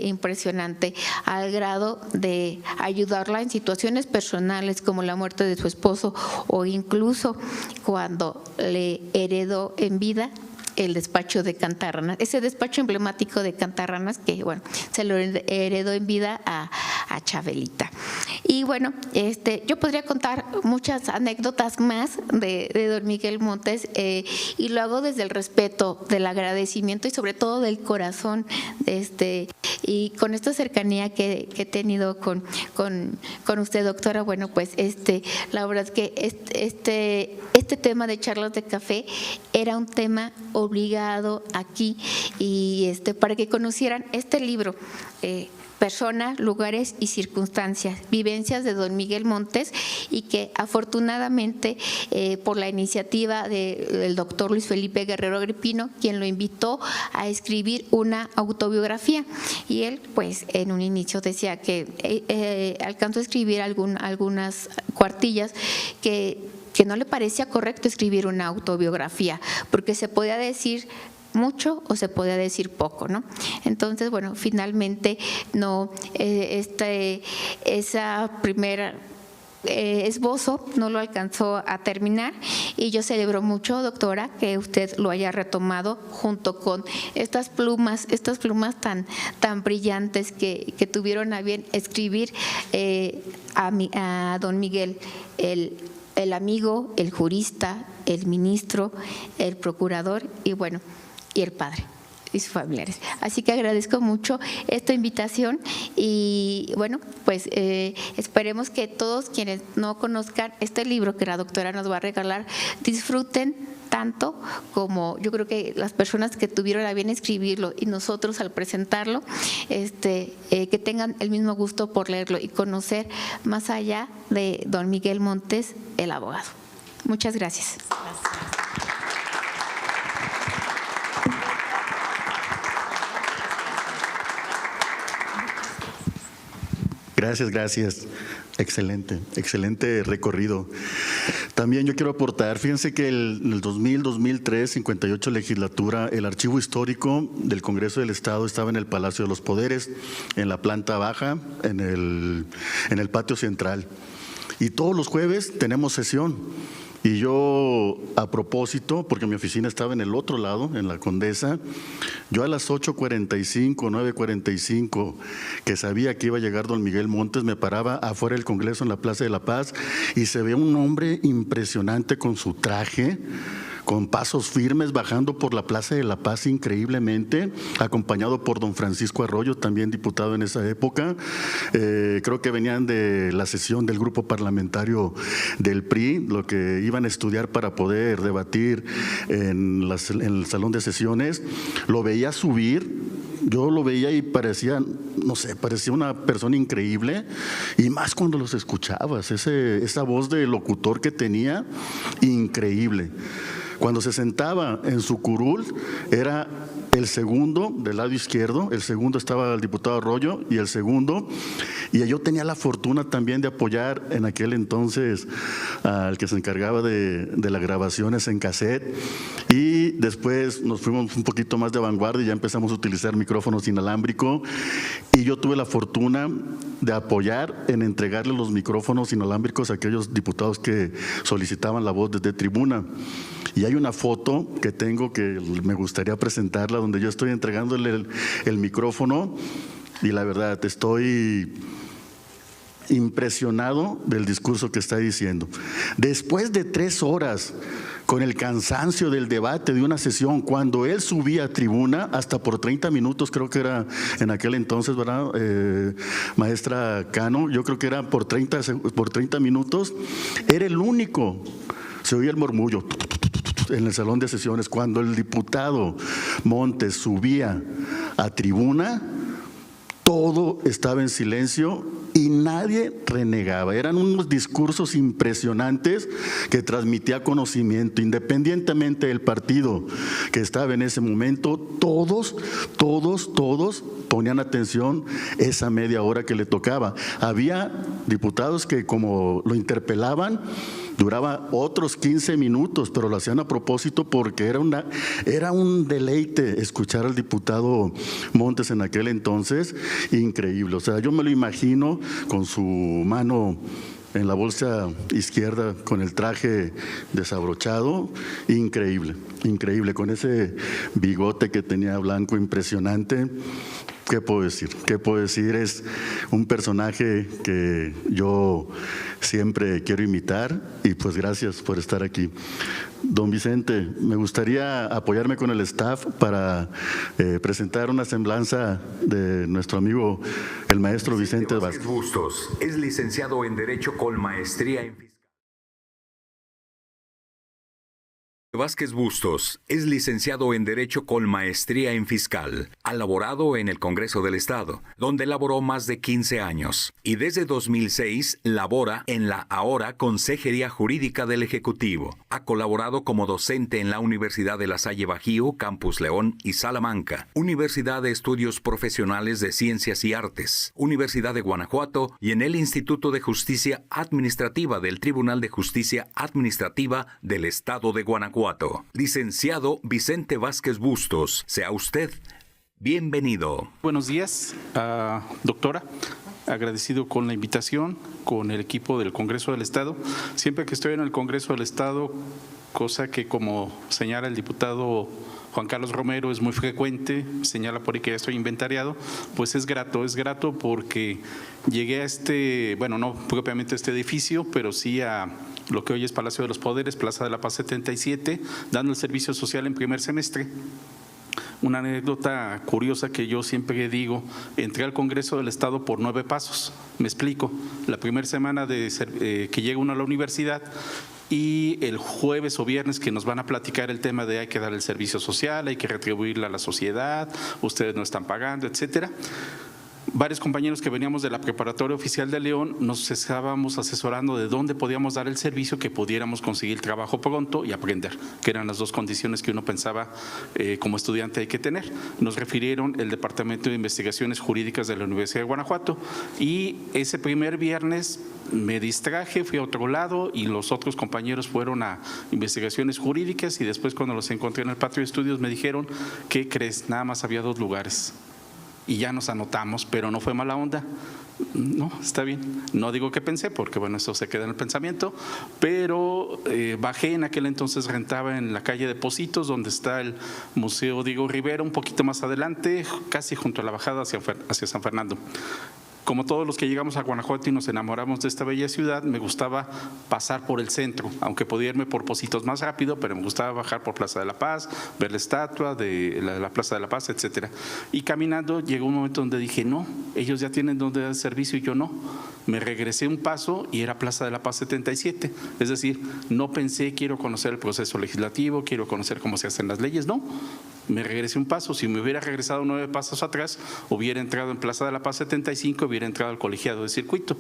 impresionante, al grado de ayudarla en situaciones personales como la muerte de su esposo, o incluso cuando le heredó en vida el despacho de Cantarranas, ese despacho emblemático de Cantarranas que, bueno, se lo heredó en vida a Chabelita. Y bueno, yo podría contar muchas anécdotas más de don Miguel Montes, y lo hago desde el respeto, del agradecimiento y sobre todo del corazón, y con esta cercanía que he tenido con usted, doctora. Bueno, pues la verdad es que este tema de charlas de café era un tema obligado aquí, y para que conocieran este libro, Personas, lugares y circunstancias, vivencias de don Miguel Montes, y que afortunadamente por la iniciativa del doctor Luis Felipe Guerrero Agripino, quien lo invitó a escribir una autobiografía, y él pues en un inicio decía que alcanzó a escribir algunas cuartillas que no le parecía correcto escribir una autobiografía, porque se podía decir mucho o se podía decir poco, ¿no? Entonces, bueno, finalmente no, esa primera esbozo no lo alcanzó a terminar, y yo celebro mucho, doctora, que usted lo haya retomado junto con estas plumas tan brillantes que tuvieron a bien escribir a don Miguel, el amigo, el jurista, el ministro, el procurador y bueno, y el padre y sus familiares. Así que agradezco mucho esta invitación, y bueno, pues esperemos que todos quienes no conozcan este libro que la doctora nos va a regalar disfruten tanto como yo creo que las personas que tuvieron a bien escribirlo y nosotros al presentarlo, que tengan el mismo gusto por leerlo y conocer más allá de don Miguel Montes, el abogado. Muchas gracias. Gracias. Excelente recorrido. También yo quiero aportar, fíjense que en el 2000-2003, 58 legislatura, el archivo histórico del Congreso del Estado estaba en el Palacio de los Poderes, en la planta baja, en el patio central. Y todos los jueves tenemos sesión. Y yo, a propósito, porque mi oficina estaba en el otro lado, en la Condesa, yo a las 8:45, 9:45, que sabía que iba a llegar don Miguel Montes, me paraba afuera del Congreso en la Plaza de la Paz y se ve un hombre impresionante con su traje, con pasos firmes, bajando por la Plaza de la Paz increíblemente, acompañado por don Francisco Arroyo, también diputado en esa época. Creo que venían de la sesión del grupo parlamentario del PRI, lo que iban a estudiar para poder debatir en el salón de sesiones. Lo veía subir, yo lo veía y parecía, no sé, parecía una persona increíble, y más cuando los escuchabas, esa voz de locutor que tenía, increíble. Cuando se sentaba en su curul, era el segundo del lado izquierdo, el segundo estaba el diputado Arroyo y el segundo, y yo tenía la fortuna también de apoyar en aquel entonces al que se encargaba de las grabaciones en cassette, y después nos fuimos un poquito más de vanguardia y ya empezamos a utilizar micrófonos inalámbricos, y yo tuve la fortuna de apoyar en entregarle los micrófonos inalámbricos a aquellos diputados que solicitaban la voz desde tribuna. Y hay una foto que tengo que me gustaría presentarla, donde yo estoy entregándole el micrófono, y la verdad estoy impresionado del discurso que está diciendo. Después de 3 horas, con el cansancio del debate de una sesión, cuando él subía a tribuna, hasta por 30 minutos, creo que era en aquel entonces, ¿verdad, maestra Cano? Yo creo que era por 30 minutos, era el único, se oía el murmullo en el salón de sesiones. Cuando el diputado Montes subía a tribuna, todo estaba en silencio y nadie renegaba. Eran unos discursos impresionantes que transmitía conocimiento, independientemente del partido que estaba en ese momento. Todos ponían atención esa media hora que le tocaba. Había diputados que, como lo interpelaban, duraba otros 15 minutos, pero lo hacían a propósito porque era un deleite escuchar al diputado Montes en aquel entonces, increíble. O sea, yo me lo imagino con su mano en la bolsa izquierda, con el traje desabrochado, increíble, con ese bigote que tenía blanco impresionante. ¿Qué puedo decir? Es un personaje que yo siempre quiero imitar, y pues gracias por estar aquí. Don Vicente, me gustaría apoyarme con el staff para presentar una semblanza de nuestro amigo, el maestro Vicente Vázquez Bustos. Es licenciado en Derecho con maestría en Fiscalía. Vázquez Bustos es licenciado en Derecho con maestría en Fiscal. Ha laborado en el Congreso del Estado, donde laboró más de 15 años. Y desde 2006 labora en la ahora Consejería Jurídica del Ejecutivo. Ha colaborado como docente en la Universidad de La Salle Bajío, Campus León y Salamanca, Universidad de Estudios Profesionales de Ciencias y Artes, Universidad de Guanajuato, y en el Instituto de Justicia Administrativa del Tribunal de Justicia Administrativa del Estado de Guanajuato. Licenciado Vicente Vázquez Bustos, sea usted bienvenido. Buenos días, doctora. Agradecido con la invitación, con el equipo del Congreso del Estado. Siempre que estoy en el Congreso del Estado, cosa que, como señala el diputado Juan Carlos Romero, es muy frecuente, señala por ahí que ya estoy inventariado, pues es grato porque llegué a no propiamente a este edificio, pero sí a lo que hoy es Palacio de los Poderes, Plaza de la Paz 77, dando el servicio social en primer semestre. Una anécdota curiosa que yo siempre digo: entré al Congreso del Estado por 9 pasos. Me explico. La primera semana que llega uno a la universidad, y el jueves o viernes que nos van a platicar el tema de hay que dar el servicio social, hay que retribuirle a la sociedad, ustedes no están pagando, etcétera. Varios compañeros que veníamos de la Preparatoria Oficial de León nos estábamos asesorando de dónde podíamos dar el servicio, que pudiéramos conseguir trabajo pronto y aprender, que eran las dos condiciones que uno pensaba como estudiante hay que tener. Nos refirieron el Departamento de Investigaciones Jurídicas de la Universidad de Guanajuato y ese primer viernes me distraje, fui a otro lado y los otros compañeros fueron a Investigaciones Jurídicas y después cuando los encontré en el patio de estudios me dijeron, ¿qué crees? Nada más había 2 lugares. Y ya nos anotamos, pero no fue mala onda. No, está bien. No digo que pensé, porque bueno, eso se queda en el pensamiento, pero bajé, en aquel entonces rentaba en la calle de Pocitos, donde está el Museo Diego Rivera, un poquito más adelante, casi junto a la bajada hacia San Fernando. Como todos los que llegamos a Guanajuato y nos enamoramos de esta bella ciudad, me gustaba pasar por el centro, aunque podía irme por Pocitos más rápido, pero me gustaba bajar por Plaza de la Paz, ver la estatua de la Plaza de la Paz, etcétera. Y caminando llegó un momento donde dije, no, ellos ya tienen donde dar servicio y yo no. Me regresé un paso y era Plaza de la Paz 77. Es decir, no pensé, quiero conocer el proceso legislativo, quiero conocer cómo se hacen las leyes, no. Me regresé un paso. Si me hubiera regresado 9 pasos atrás, hubiera entrado en Plaza de la Paz 75, hubiera entrado al colegiado de circuito.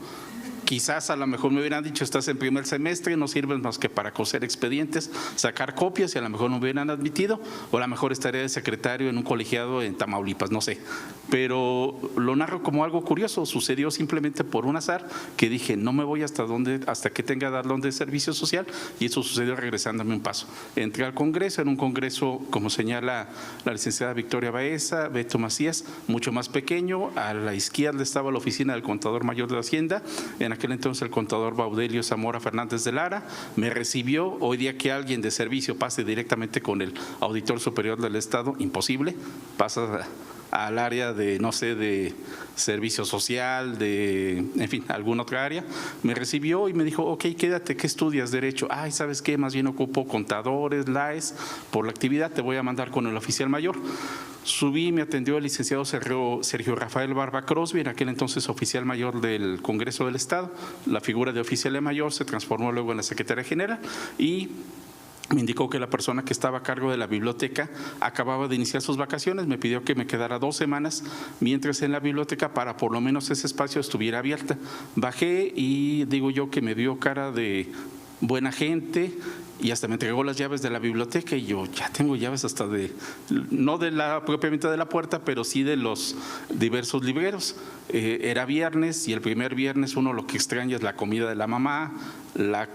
Quizás a lo mejor me hubieran dicho, estás en primer semestre, no sirves más que para coser expedientes, sacar copias y a lo mejor no me hubieran admitido, o a lo mejor estaría de secretario en un colegiado en Tamaulipas, no sé. Pero lo narro como algo curioso, sucedió simplemente por un azar que dije, no me voy hasta que tenga dar donde servicio social, y eso sucedió regresándome un paso. Entré al Congreso, en un Congreso, como señala la licenciada Victoria Baeza, Beto Macías, mucho más pequeño. A la izquierda estaba la oficina del Contador Mayor de Hacienda, en aquel entonces el contador Baudelio Zamora Fernández de Lara. Me recibió. Hoy día que alguien de servicio pase directamente con el Auditor Superior del Estado, imposible. Pasa al área de, no sé, de servicio social, de, en fin, alguna otra área. Me recibió y me dijo, ok, quédate, ¿qué estudias? Derecho. Ay, ¿sabes qué? Más bien ocupo contadores, LAES, por la actividad te voy a mandar con el oficial mayor. Subí, me atendió el licenciado Sergio Rafael Barba Crosby, en aquel entonces oficial mayor del Congreso del Estado. La figura de oficial mayor se transformó luego en la Secretaría General y me indicó que la persona que estaba a cargo de la biblioteca acababa de iniciar sus vacaciones, me pidió que me quedara 2 semanas mientras en la biblioteca para por lo menos ese espacio estuviera abierta. Bajé y digo yo que me vio cara de buena gente y hasta me entregó las llaves de la biblioteca y yo ya tengo llaves hasta no de la propiamente de la puerta, pero sí de los diversos libreros. Era viernes y el primer viernes uno lo que extraña es la comida de la mamá, la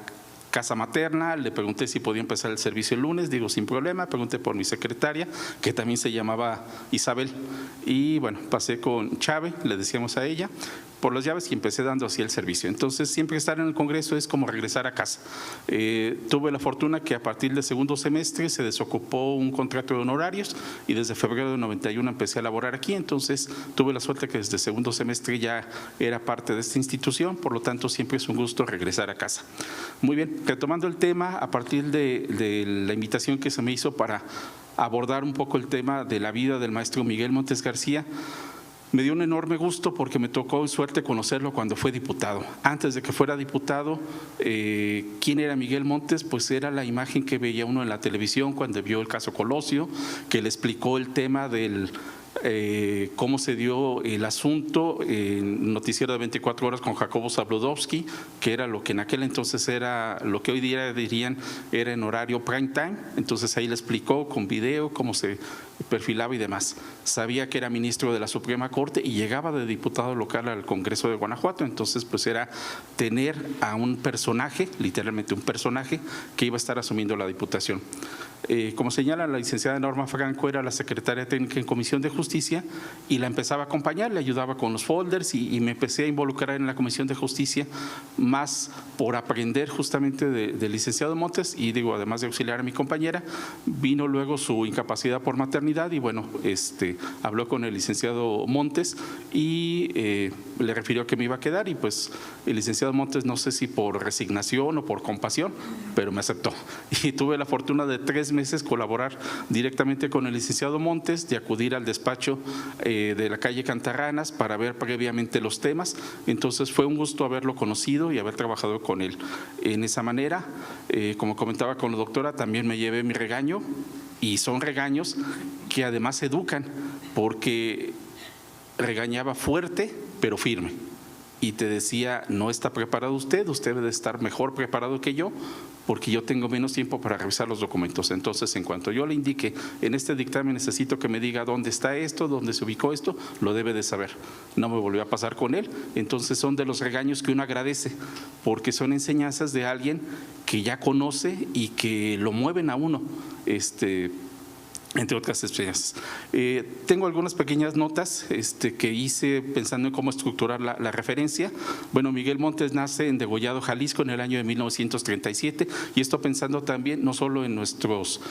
casa materna. Le pregunté si podía empezar el servicio el lunes, digo sin problema. Pregunté por mi secretaria, que también se llamaba Isabel, y bueno, pasé con Chávez, le decíamos a ella, por las llaves y empecé dando así el servicio. Entonces siempre estar en el Congreso es como regresar a casa. Tuve la fortuna que a partir del segundo semestre se desocupó un contrato de honorarios y desde febrero de 91 empecé a laborar aquí. Entonces tuve la suerte que desde segundo semestre ya era parte de esta institución, por lo tanto siempre es un gusto regresar a casa. Muy bien, retomando el tema, a partir de la invitación que se me hizo para abordar un poco el tema de la vida del maestro Miguel Montes García, me dio un enorme gusto porque me tocó suerte conocerlo cuando fue diputado. Antes de que fuera diputado, ¿quién era Miguel Montes? Pues era la imagen que veía uno en la televisión cuando vio el caso Colosio, que le explicó el tema del cómo se dio el asunto en Noticiero de 24 horas con Jacobo Zabludovsky, que era lo que en aquel entonces era, lo que hoy día dirían era en horario prime time. Entonces ahí le explicó con video cómo se perfilaba y demás. Sabía que era ministro de la Suprema Corte y llegaba de diputado local al Congreso de Guanajuato. Entonces pues era tener a un personaje, literalmente un personaje, que iba a estar asumiendo la diputación. Como señala la licenciada Norma Franco, era la secretaria técnica en Comisión de Justicia y la empezaba a acompañar, le ayudaba con los folders y me empecé a involucrar en la Comisión de Justicia más por aprender justamente del licenciado Montes y digo, además de auxiliar a mi compañera, vino luego su incapacidad por maternidad y bueno, habló con el licenciado Montes y le refirió que me iba a quedar y pues el licenciado Montes, no sé si por resignación o por compasión, pero me aceptó y tuve la fortuna de 3 meses colaborar directamente con el licenciado Montes, de acudir al despacho de la calle Cantarranas para ver previamente los temas. Entonces fue un gusto haberlo conocido y haber trabajado con él en esa manera. Como comentaba con la doctora, también me llevé mi regaño, y son regaños que además educan, porque regañaba fuerte pero firme y te decía: no está preparado usted debe de estar mejor preparado que yo, porque yo tengo menos tiempo para revisar los documentos. Entonces, en cuanto yo le indique en este dictamen necesito que me diga dónde está esto, dónde se ubicó esto, lo debe de saber. No me volvió a pasar con él. Entonces son de los regaños que uno agradece, porque son enseñanzas de alguien que ya conoce y que lo mueven a uno, entre otras experiencias. Tengo algunas pequeñas notas que hice pensando en cómo estructurar la referencia. Bueno, Miguel Montes nace en Degollado, Jalisco, en el año de 1937, y esto pensando también no solo en nuestros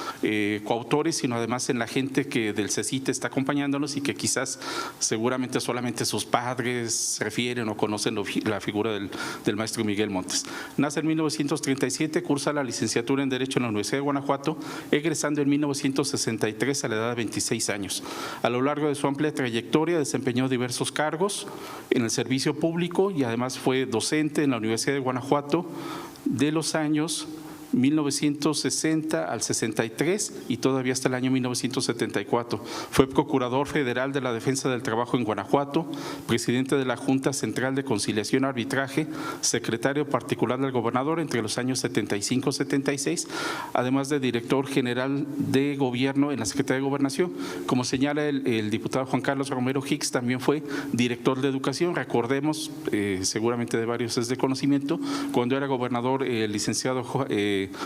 coautores, sino además en la gente que del CECITE está acompañándonos y que quizás seguramente solamente sus padres refieren o conocen la figura del maestro Miguel Montes. Nace en 1937, cursa la licenciatura en Derecho en la Universidad de Guanajuato, egresando en 1963 a la edad de 26 años. A lo largo de su amplia trayectoria desempeñó diversos cargos en el servicio público y además fue docente en la Universidad de Guanajuato de los años 1960 al 63 y todavía hasta el año 1974. Fue Procurador Federal de la Defensa del Trabajo en Guanajuato, presidente de la Junta Central de Conciliación y Arbitraje, secretario particular del gobernador entre los años 75-76, además de director general de gobierno en la Secretaría de Gobernación. Como señala el diputado Juan Carlos Romero Hicks, también fue director de Educación. Recordemos, seguramente de varios es de conocimiento, cuando era gobernador el licenciado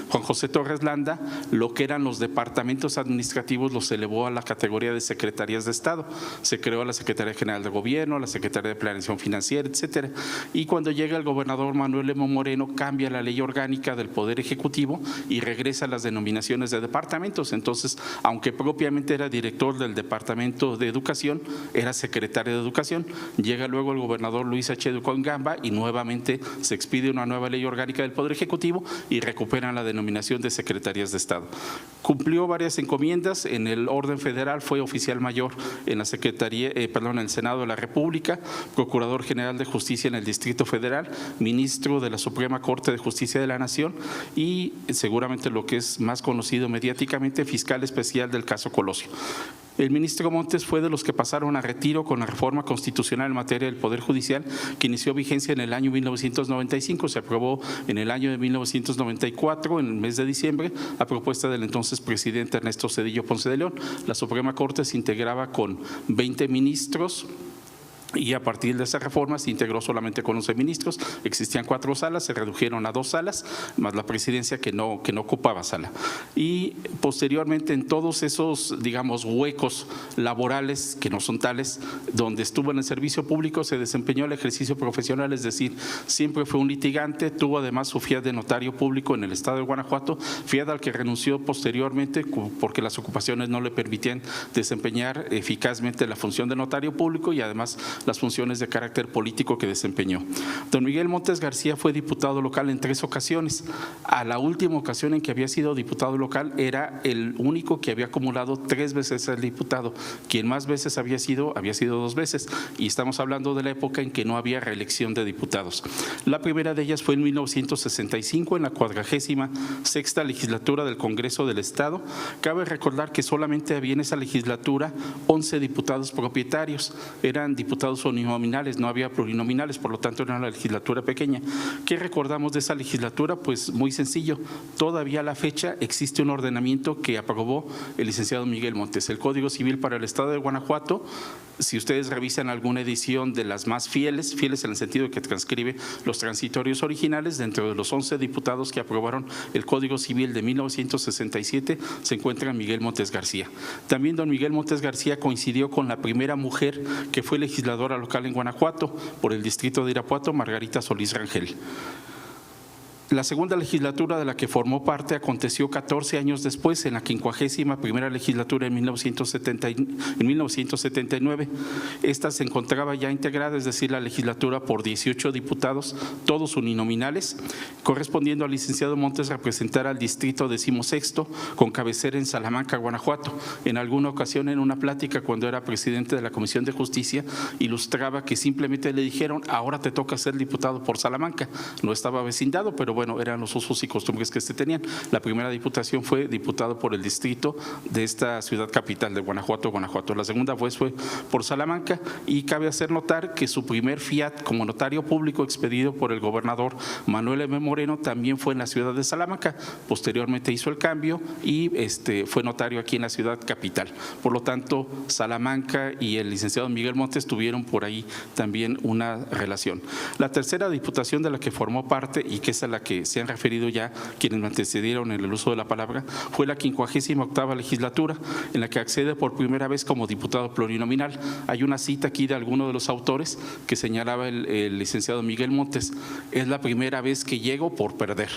Juan José Torres Landa, lo que eran los departamentos administrativos los elevó a la categoría de secretarías de Estado. Se creó la Secretaría General de Gobierno, la Secretaría de Planeación Financiera, etcétera. Y cuando llega el gobernador Manuel Lemo Moreno, cambia la ley orgánica del Poder Ejecutivo y regresa a las denominaciones de departamentos. Entonces, aunque propiamente era director del Departamento de Educación, era secretario de Educación. Llega luego el gobernador Luis H. Ducón Gamba y nuevamente se expide una nueva ley orgánica del Poder Ejecutivo y recupera la denominación de secretarías de Estado. Cumplió varias encomiendas en el orden federal, fue oficial mayor en la en el Senado de la República, Procurador General de Justicia en el Distrito Federal, ministro de la Suprema Corte de Justicia de la Nación y seguramente lo que es más conocido mediáticamente, fiscal especial del caso Colosio. El ministro Montes fue de los que pasaron a retiro con la reforma constitucional en materia del Poder Judicial, que inició vigencia en el año 1995, se aprobó en el año de 1994, en el mes de diciembre, a propuesta del entonces presidente Ernesto Zedillo Ponce de León. La Suprema Corte se integraba con 20 ministros, y a partir de esa reforma se integró solamente con 11 ministros, existían 4 salas, se redujeron a 2 salas, más la presidencia que no ocupaba sala. Y posteriormente en todos esos, digamos, huecos laborales, que no son tales, donde estuvo en el servicio público, se desempeñó el ejercicio profesional, es decir, siempre fue un litigante, tuvo además su fiat de notario público en el estado de Guanajuato, fiat al que renunció posteriormente porque las ocupaciones no le permitían desempeñar eficazmente la función de notario público y además las funciones de carácter político que desempeñó. Don Miguel Montes García fue diputado local en 3 ocasiones. A la última ocasión en que había sido diputado local era el único que había acumulado 3 veces ser diputado. Quien más veces había sido 2 veces. Y estamos hablando de la época en que no había reelección de diputados. La primera de ellas fue en 1965, en la 46ª legislatura del Congreso del Estado. Cabe recordar que solamente había en esa legislatura 11 diputados propietarios. Eran diputados uninominales, no había plurinominales, por lo tanto era una legislatura pequeña. ¿Qué recordamos de esa legislatura? Pues muy sencillo, todavía a la fecha existe un ordenamiento que aprobó el licenciado Miguel Montes, el Código Civil para el Estado de Guanajuato. Si ustedes revisan alguna edición de las más fieles en el sentido de que transcribe los transitorios originales, dentro de los 11 diputados que aprobaron el Código Civil de 1967 se encuentra Miguel Montes García. También don Miguel Montes García coincidió con la primera mujer que fue legisladora local en Guanajuato por el distrito de Irapuato, Margarita Solís Rangel. La segunda legislatura de la que formó parte aconteció 14 años después, en la 51ª legislatura en 1979. Esta se encontraba ya integrada, es decir, la legislatura por 18 diputados, todos uninominales, correspondiendo al licenciado Montes representar al distrito 16º con cabecera en Salamanca, Guanajuato. En alguna ocasión, en una plática cuando era presidente de la Comisión de Justicia, ilustraba que simplemente le dijeron: ahora te toca ser diputado por Salamanca. No estaba vecindado, pero bueno, eran los usos y costumbres que tenían. La primera diputación fue diputado por el distrito de esta ciudad capital de Guanajuato. La segunda fue por Salamanca, y cabe hacer notar que su primer fiat como notario público expedido por el gobernador Manuel M. Moreno también fue en la ciudad de Salamanca. Posteriormente hizo el cambio y fue notario aquí en la ciudad capital. Por lo tanto, Salamanca y el licenciado Miguel Montes tuvieron por ahí también una relación. La tercera diputación de la que formó parte, y que es a la que se han referido ya quienes me antecedieron en el uso de la palabra, fue la 58ª legislatura, en la que accede por primera vez como diputado plurinominal. Hay una cita aquí de alguno de los autores que señalaba el licenciado Miguel Montes: es la primera vez que llego por perder.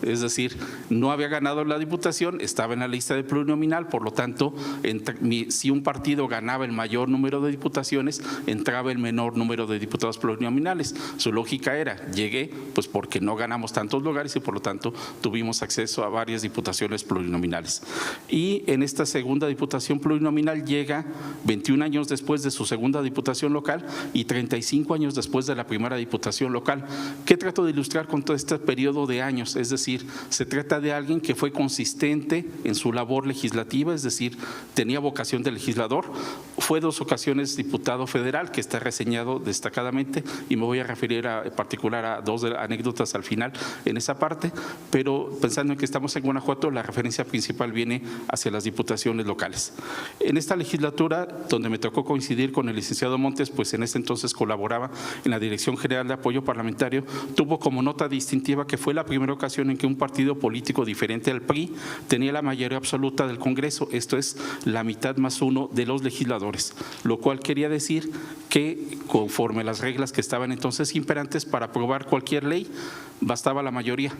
Es decir, no había ganado la diputación, estaba en la lista de plurinominal, por lo tanto, si un partido ganaba el mayor número de diputaciones, entraba el menor número de diputados plurinominales. Su lógica era: llegué pues porque no ganamos tantos lugares y por lo tanto tuvimos acceso a varias diputaciones plurinominales. Y en esta segunda diputación plurinominal llega 21 años después de su segunda diputación local y 35 años después de la primera diputación local. ¿Qué trato de ilustrar con todo este periodo de años? Es decir, se trata de alguien que fue consistente en su labor legislativa, es decir, tenía vocación de legislador. Fue 2 ocasiones diputado federal, que está reseñado destacadamente, y me voy a referir en particular a 2 anécdotas al final en esa parte, pero pensando en que estamos en Guanajuato, la referencia principal viene hacia las diputaciones locales. En esta legislatura, donde me tocó coincidir con el licenciado Montes, pues en ese entonces colaboraba en la Dirección General de Apoyo Parlamentario, tuvo como nota distintiva que fue la primera ocasión en que un partido político diferente al PRI tenía la mayoría absoluta del Congreso, esto es, la mitad más 1 de los legisladores, lo cual quería decir que conforme las reglas que estaban entonces imperantes, para aprobar cualquier ley bastaba la mayoría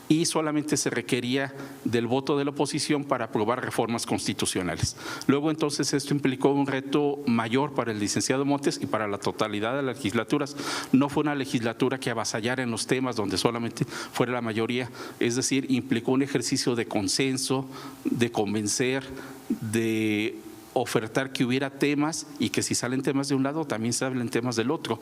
y solamente se requería del voto de la oposición para aprobar reformas constitucionales. Luego entonces esto implicó un reto mayor para el licenciado Montes y para la totalidad de las legislaturas. No fue una legislatura que avasallara en los temas donde solamente fuera la mayoría, es decir, implicó un ejercicio de consenso, de convencer, de ofertar que hubiera temas y que si salen temas de un lado también salen temas del otro.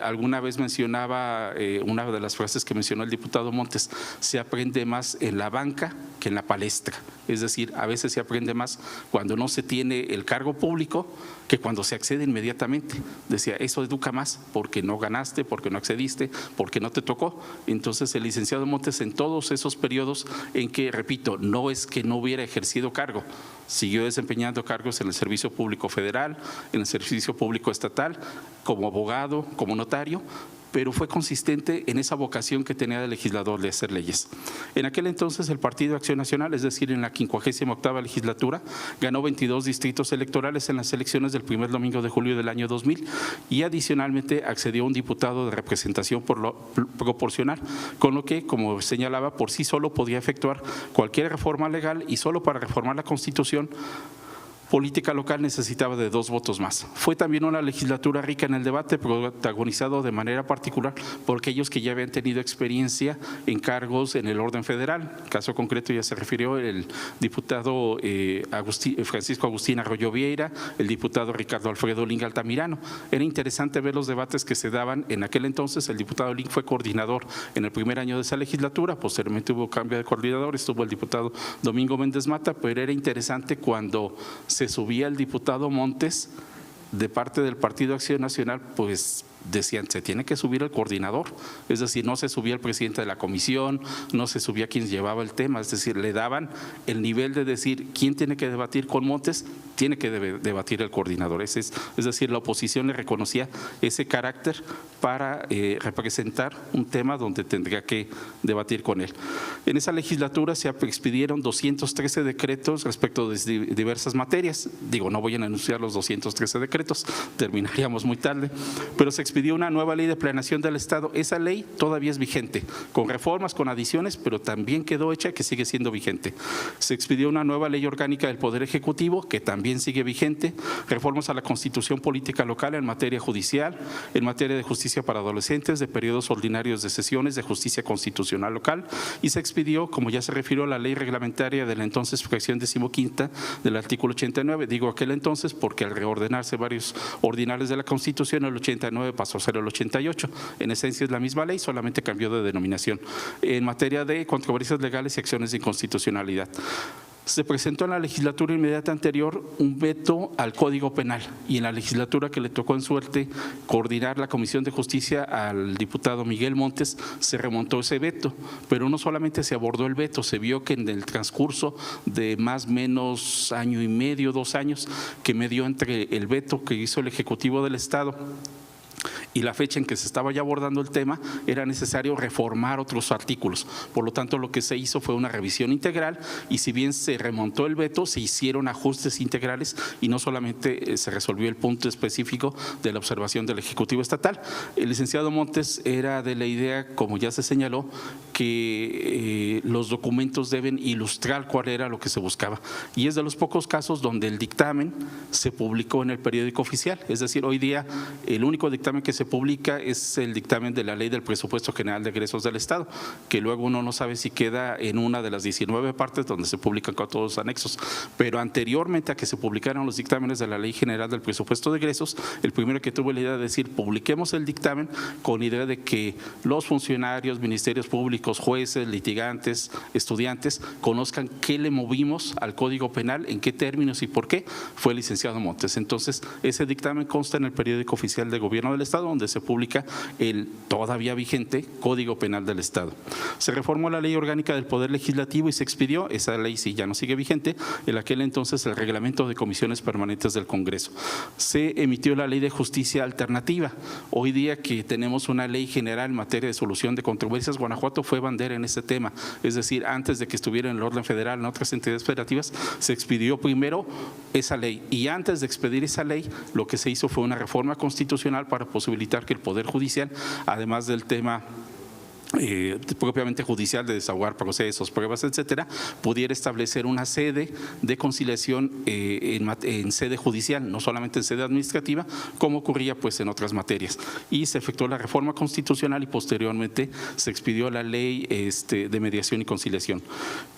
Alguna vez mencionaba una de las frases que mencionó el diputado Montes: se aprende más en la banca que en la palestra. Es decir, a veces se aprende más cuando no se tiene el cargo público que cuando se accede inmediatamente. Decía, eso educa más porque no ganaste, porque no accediste, porque no te tocó. Entonces el licenciado Montes, en todos esos periodos en que, repito, no es que no hubiera ejercido cargo, siguió desempeñando cargos en el Servicio Público Federal, en el Servicio Público Estatal, como abogado, como notario, pero fue consistente en esa vocación que tenía de legislador de hacer leyes. En aquel entonces el Partido Acción Nacional, es decir, en la 58ª legislatura, ganó 22 distritos electorales en las elecciones del primer domingo de julio del año 2000 y adicionalmente accedió a un diputado de representación proporcional, con lo que, como señalaba, por sí solo podía efectuar cualquier reforma legal y solo para reformar la Constitución política local necesitaba de 2 votos más. Fue también una legislatura rica en el debate, protagonizado de manera particular por aquellos que ya habían tenido experiencia en cargos en el orden federal. El caso concreto ya se refirió el diputado Francisco Agustín Arroyo Vieira, el diputado Ricardo Alfredo Ling Altamirano. Era interesante ver los debates que se daban en aquel entonces. El diputado Ling fue coordinador en el primer año de esa legislatura, posteriormente hubo cambio de coordinador, estuvo el diputado Domingo Méndez Mata, pero era interesante cuando se subía el diputado Montes de parte del Partido Acción Nacional, pues decían, se tiene que subir el coordinador, es decir, no se subía el presidente de la comisión, no se subía quien llevaba el tema, es decir, le daban el nivel de decir, ¿quién tiene que debatir con Montes? Tiene que debatir el coordinador. Es decir, la oposición le reconocía ese carácter para representar un tema donde tendría que debatir con él. En esa legislatura se expidieron 213 decretos respecto de diversas materias. Digo, no voy a anunciar los 213 decretos, terminaríamos muy tarde, pero se expidió una nueva ley de planeación del Estado. Esa ley todavía es vigente, con reformas, con adiciones, pero también quedó hecha, que sigue siendo vigente. Se expidió una nueva ley orgánica del Poder Ejecutivo, que también sigue vigente, reformas a la Constitución Política Local en materia judicial, en materia de justicia para adolescentes, de periodos ordinarios de sesiones, de justicia constitucional local, y se expidió, como ya se refirió, la ley reglamentaria de la entonces fracción 15ª del artículo 89. Digo aquel entonces porque al reordenarse varios ordinales de la Constitución, el 89 pasó a ser el 88. En esencia es la misma ley, solamente cambió de denominación. En materia de controversias legales y acciones de inconstitucionalidad, se presentó en la legislatura inmediata anterior un veto al Código Penal, y en la legislatura que le tocó en suerte coordinar la Comisión de Justicia al diputado Miguel Montes, se remontó ese veto, pero no solamente se abordó el veto, se vio que en el transcurso de más o menos año y medio, 2 años, que medió entre el veto que hizo el Ejecutivo del Estado y la fecha en que se estaba ya abordando el tema, era necesario reformar otros artículos. Por lo tanto, lo que se hizo fue una revisión integral, y si bien se remontó el veto, se hicieron ajustes integrales y no solamente se resolvió el punto específico de la observación del Ejecutivo Estatal. El licenciado Montes era de la idea, como ya se señaló, que los documentos deben ilustrar cuál era lo que se buscaba, y es de los pocos casos donde el dictamen se publicó en el periódico oficial. Es decir, hoy día el único dictamen que se publica es el dictamen de la Ley del Presupuesto General de Egresos del Estado, que luego uno no sabe si queda en una de las 19 partes donde se publican con todos los anexos, pero anteriormente a que se publicaran los dictámenes de la Ley General del Presupuesto de Egresos, el primero que tuvo la idea de decir publiquemos el dictamen con idea de que los funcionarios, ministerios públicos, jueces, litigantes, estudiantes conozcan qué le movimos al Código Penal, en qué términos y por qué, fue el licenciado Montes. Entonces, ese dictamen consta en el periódico oficial de Gobierno del Estado, donde se publica el todavía vigente Código Penal del Estado. Se reformó la Ley Orgánica del Poder Legislativo y se expidió, esa ley sí ya no sigue vigente, en aquel entonces el Reglamento de Comisiones Permanentes del Congreso. Se emitió la Ley de Justicia Alternativa. Hoy día que tenemos una ley general en materia de solución de controversias, Guanajuato fue bandera en ese tema, es decir, antes de que estuviera en el orden federal en otras entidades federativas, se expidió primero esa ley, y antes de expedir esa ley, lo que se hizo fue una reforma constitucional para posibilitar que el Poder Judicial, además del tema propiamente judicial de desahogar procesos, pruebas, etcétera, pudiera establecer una sede de conciliación en sede judicial, no solamente en sede administrativa, como ocurría pues en otras materias. Y se efectuó la reforma constitucional y posteriormente se expidió la ley de mediación y conciliación.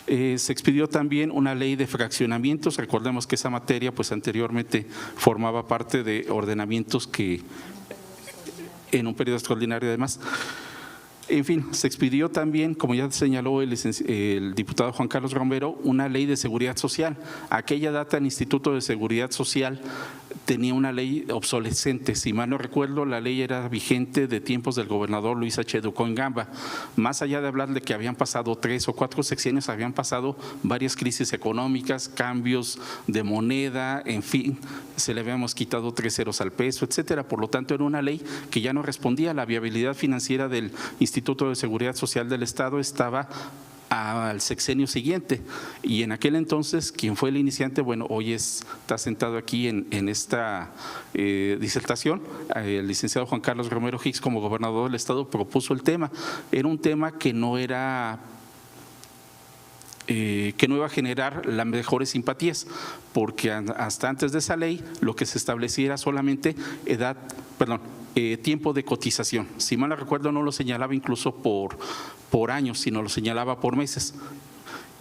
Se expidió también una ley de fraccionamientos. Recordemos que esa materia pues anteriormente formaba parte de ordenamientos que en un periodo extraordinario además. En fin, se expidió también, como ya señaló el diputado Juan Carlos Romero, una ley de seguridad social. A aquella data el Instituto de Seguridad Social tenía una ley obsolescente. Si mal no recuerdo, la ley era vigente de tiempos del gobernador Luis H. Ducón Gamba. Más allá de hablar de que habían pasado 3 o 4 sexenios, habían pasado varias crisis económicas, cambios de moneda, en fin, se le habíamos quitado 3 ceros al peso, etcétera. Por lo tanto, era una ley que ya no respondía a la viabilidad financiera del Instituto de Seguridad Social del Estado, estaba al sexenio siguiente, y en aquel entonces quien fue el iniciante, bueno, hoy está sentado aquí en esta disertación, el licenciado Juan Carlos Romero Hicks, como gobernador del Estado, propuso el tema. Era un tema que no iba a generar las mejores simpatías, porque hasta antes de esa ley lo que se establecía era solamente tiempo de cotización. Si mal no recuerdo, no lo señalaba incluso por años, sino lo señalaba por meses.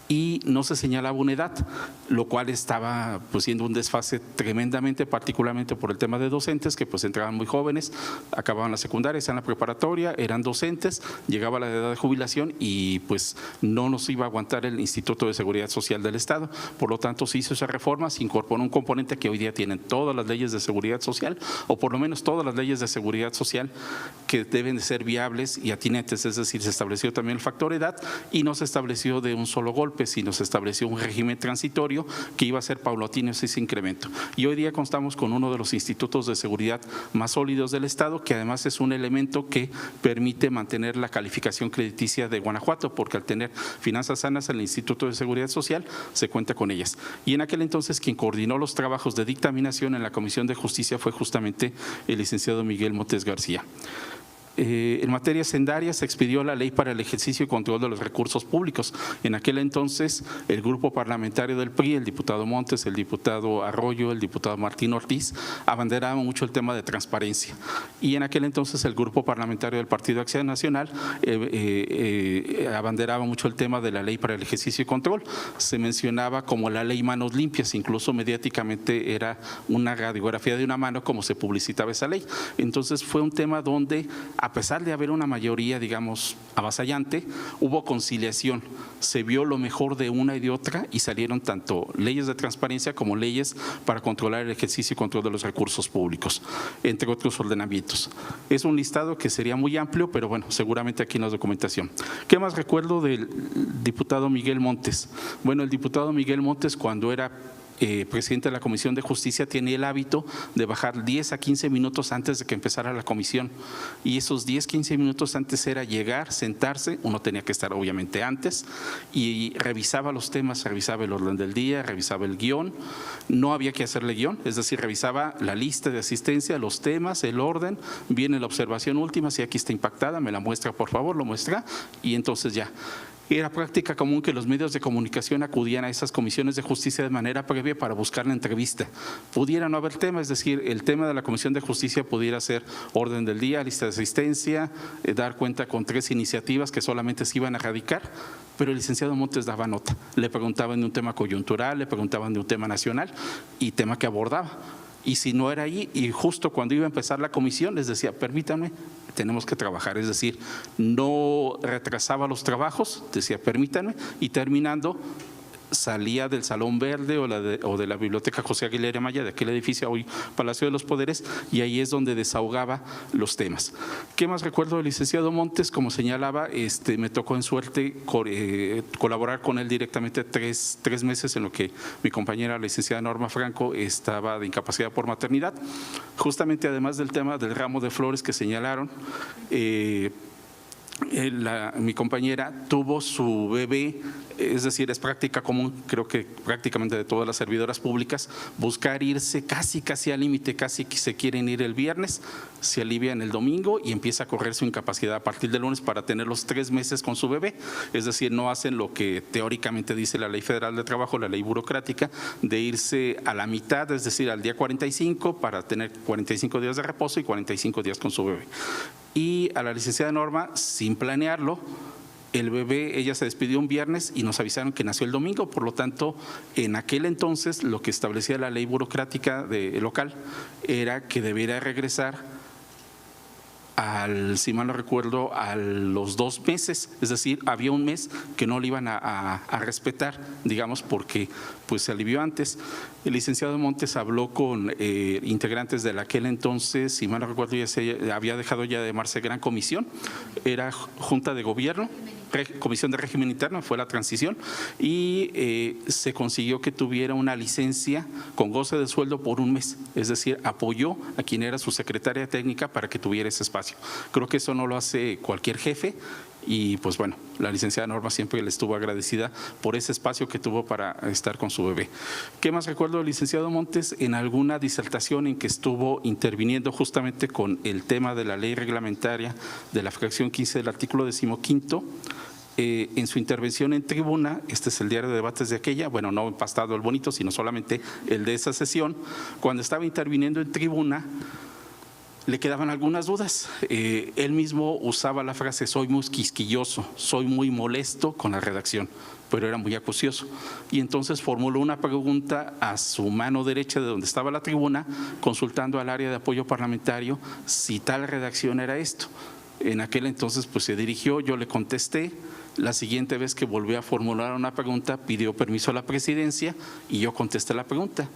Y no se señalaba una edad, lo cual estaba pues siendo un desfase tremendamente, particularmente por el tema de docentes que pues entraban muy jóvenes, acababan la secundaria, están en la preparatoria, eran docentes, llegaba la edad de jubilación y pues no nos iba a aguantar el Instituto de Seguridad Social del Estado. Por lo tanto, se hizo esa reforma, se incorporó un componente que hoy día tienen todas las leyes de seguridad social, o por lo menos todas las leyes de seguridad social, que deben de ser viables y atinentes, es decir, se estableció también el factor edad y no se estableció de un solo golpe. López y nos estableció un régimen transitorio que iba a ser paulatino ese incremento. Y hoy día contamos con uno de los institutos de seguridad más sólidos del Estado, que además es un elemento que permite mantener la calificación crediticia de Guanajuato, porque al tener finanzas sanas el Instituto de Seguridad Social se cuenta con ellas. Y en aquel entonces quien coordinó los trabajos de dictaminación en la Comisión de Justicia fue justamente el licenciado Miguel Montes García. En materia sendaria se expidió la ley para el ejercicio y control de los recursos públicos. En aquel entonces el grupo parlamentario del PRI, el diputado Montes, el diputado Arroyo, el diputado Martín Ortiz, abanderaban mucho el tema de transparencia. Y en aquel entonces el grupo parlamentario del Partido Acción Nacional abanderaba mucho el tema de la ley para el ejercicio y control. Se mencionaba como la ley manos limpias, incluso mediáticamente era una radiografía de una mano como se publicitaba esa ley. Entonces fue un tema donde, a pesar de haber una mayoría, digamos, avasallante, hubo conciliación, se vio lo mejor de una y de otra y salieron tanto leyes de transparencia como leyes para controlar el ejercicio y control de los recursos públicos, entre otros ordenamientos. Es un listado que sería muy amplio, pero bueno, seguramente aquí en la documentación. ¿Qué más recuerdo del diputado Miguel Montes? Bueno, el diputado Miguel Montes, cuando era presidente de la Comisión de Justicia, tiene el hábito de bajar 10 a 15 minutos antes de que empezara la comisión, y esos 10, 15 minutos antes era llegar, sentarse, uno tenía que estar obviamente antes, y revisaba los temas, revisaba el orden del día, revisaba el guión, no había que hacerle guión, es decir, revisaba la lista de asistencia, los temas, el orden, viene la observación última, si aquí está impactada, me la muestra por favor, lo muestra, y entonces ya. Era práctica común que los medios de comunicación acudían a esas comisiones de justicia de manera previa para buscar la entrevista. Pudiera no haber tema, es decir, el tema de la Comisión de Justicia pudiera ser orden del día, lista de asistencia, dar cuenta con 3 iniciativas que solamente se iban a radicar, pero el licenciado Montes daba nota. Le preguntaban de un tema coyuntural, le preguntaban de un tema nacional y tema que abordaba. Y si no era ahí, y justo cuando iba a empezar la comisión, les decía, permítanme, tenemos que trabajar, es decir, no retrasaba los trabajos, decía, permítanme, y terminando, salía del Salón Verde o de la Biblioteca José Aguilera Maya, de aquel edificio hoy Palacio de los Poderes, y ahí es donde desahogaba los temas. ¿Qué más recuerdo del licenciado Montes? Como señalaba, me tocó en suerte colaborar con él directamente 3 meses en lo que mi compañera, la licenciada Norma Franco, estaba de incapacidad por maternidad. Justamente además del tema del ramo de flores que señalaron, mi compañera tuvo su bebé, es decir, es práctica común, creo que prácticamente de todas las servidoras públicas, buscar irse casi al límite, casi que se quieren ir el viernes, se alivian el domingo y empieza a correr su incapacidad a partir del lunes para tener los 3 meses con su bebé, es decir, no hacen lo que teóricamente dice la Ley Federal de Trabajo, la ley burocrática, de irse a la mitad, es decir, al día 45 para tener 45 días de reposo y 45 días con su bebé. Y a la licenciada Norma, sin planearlo, el bebé, ella se despidió un viernes y nos avisaron que nació el domingo, por lo tanto, en aquel entonces lo que establecía la ley burocrática local era que debiera regresar si mal no recuerdo, a los 2 meses, es decir, había un mes que no le iban a respetar, digamos, porque pues se alivió antes. El licenciado Montes habló con integrantes de aquel entonces, si mal no recuerdo, ya se había dejado ya de llamarse Gran Comisión, era Junta de Gobierno, Comisión de Régimen Interno, fue la transición, y se consiguió que tuviera una licencia con goce de sueldo por 1 mes, es decir, apoyó a quien era su secretaria técnica para que tuviera ese espacio. Creo que eso no lo hace cualquier jefe y pues bueno, la licenciada Norma siempre le estuvo agradecida por ese espacio que tuvo para estar con su bebé. ¿Qué más recuerdo del licenciado Montes? En alguna disertación en que estuvo interviniendo justamente con el tema de la ley reglamentaria de la fracción 15 del artículo 15º, en su intervención en tribuna, este es el diario de debates de aquella, bueno, no empastado el bonito, sino solamente el de esa sesión, cuando estaba interviniendo en tribuna, le quedaban algunas dudas. Él mismo usaba la frase, soy muy quisquilloso, soy muy molesto con la redacción, pero era muy acucioso. Y entonces formuló una pregunta a su mano derecha de donde estaba la tribuna, consultando al área de apoyo parlamentario si tal redacción era esto. En aquel entonces pues se dirigió, yo le contesté. La siguiente vez que volvió a formular una pregunta, pidió permiso a la presidencia y yo contesté la pregunta.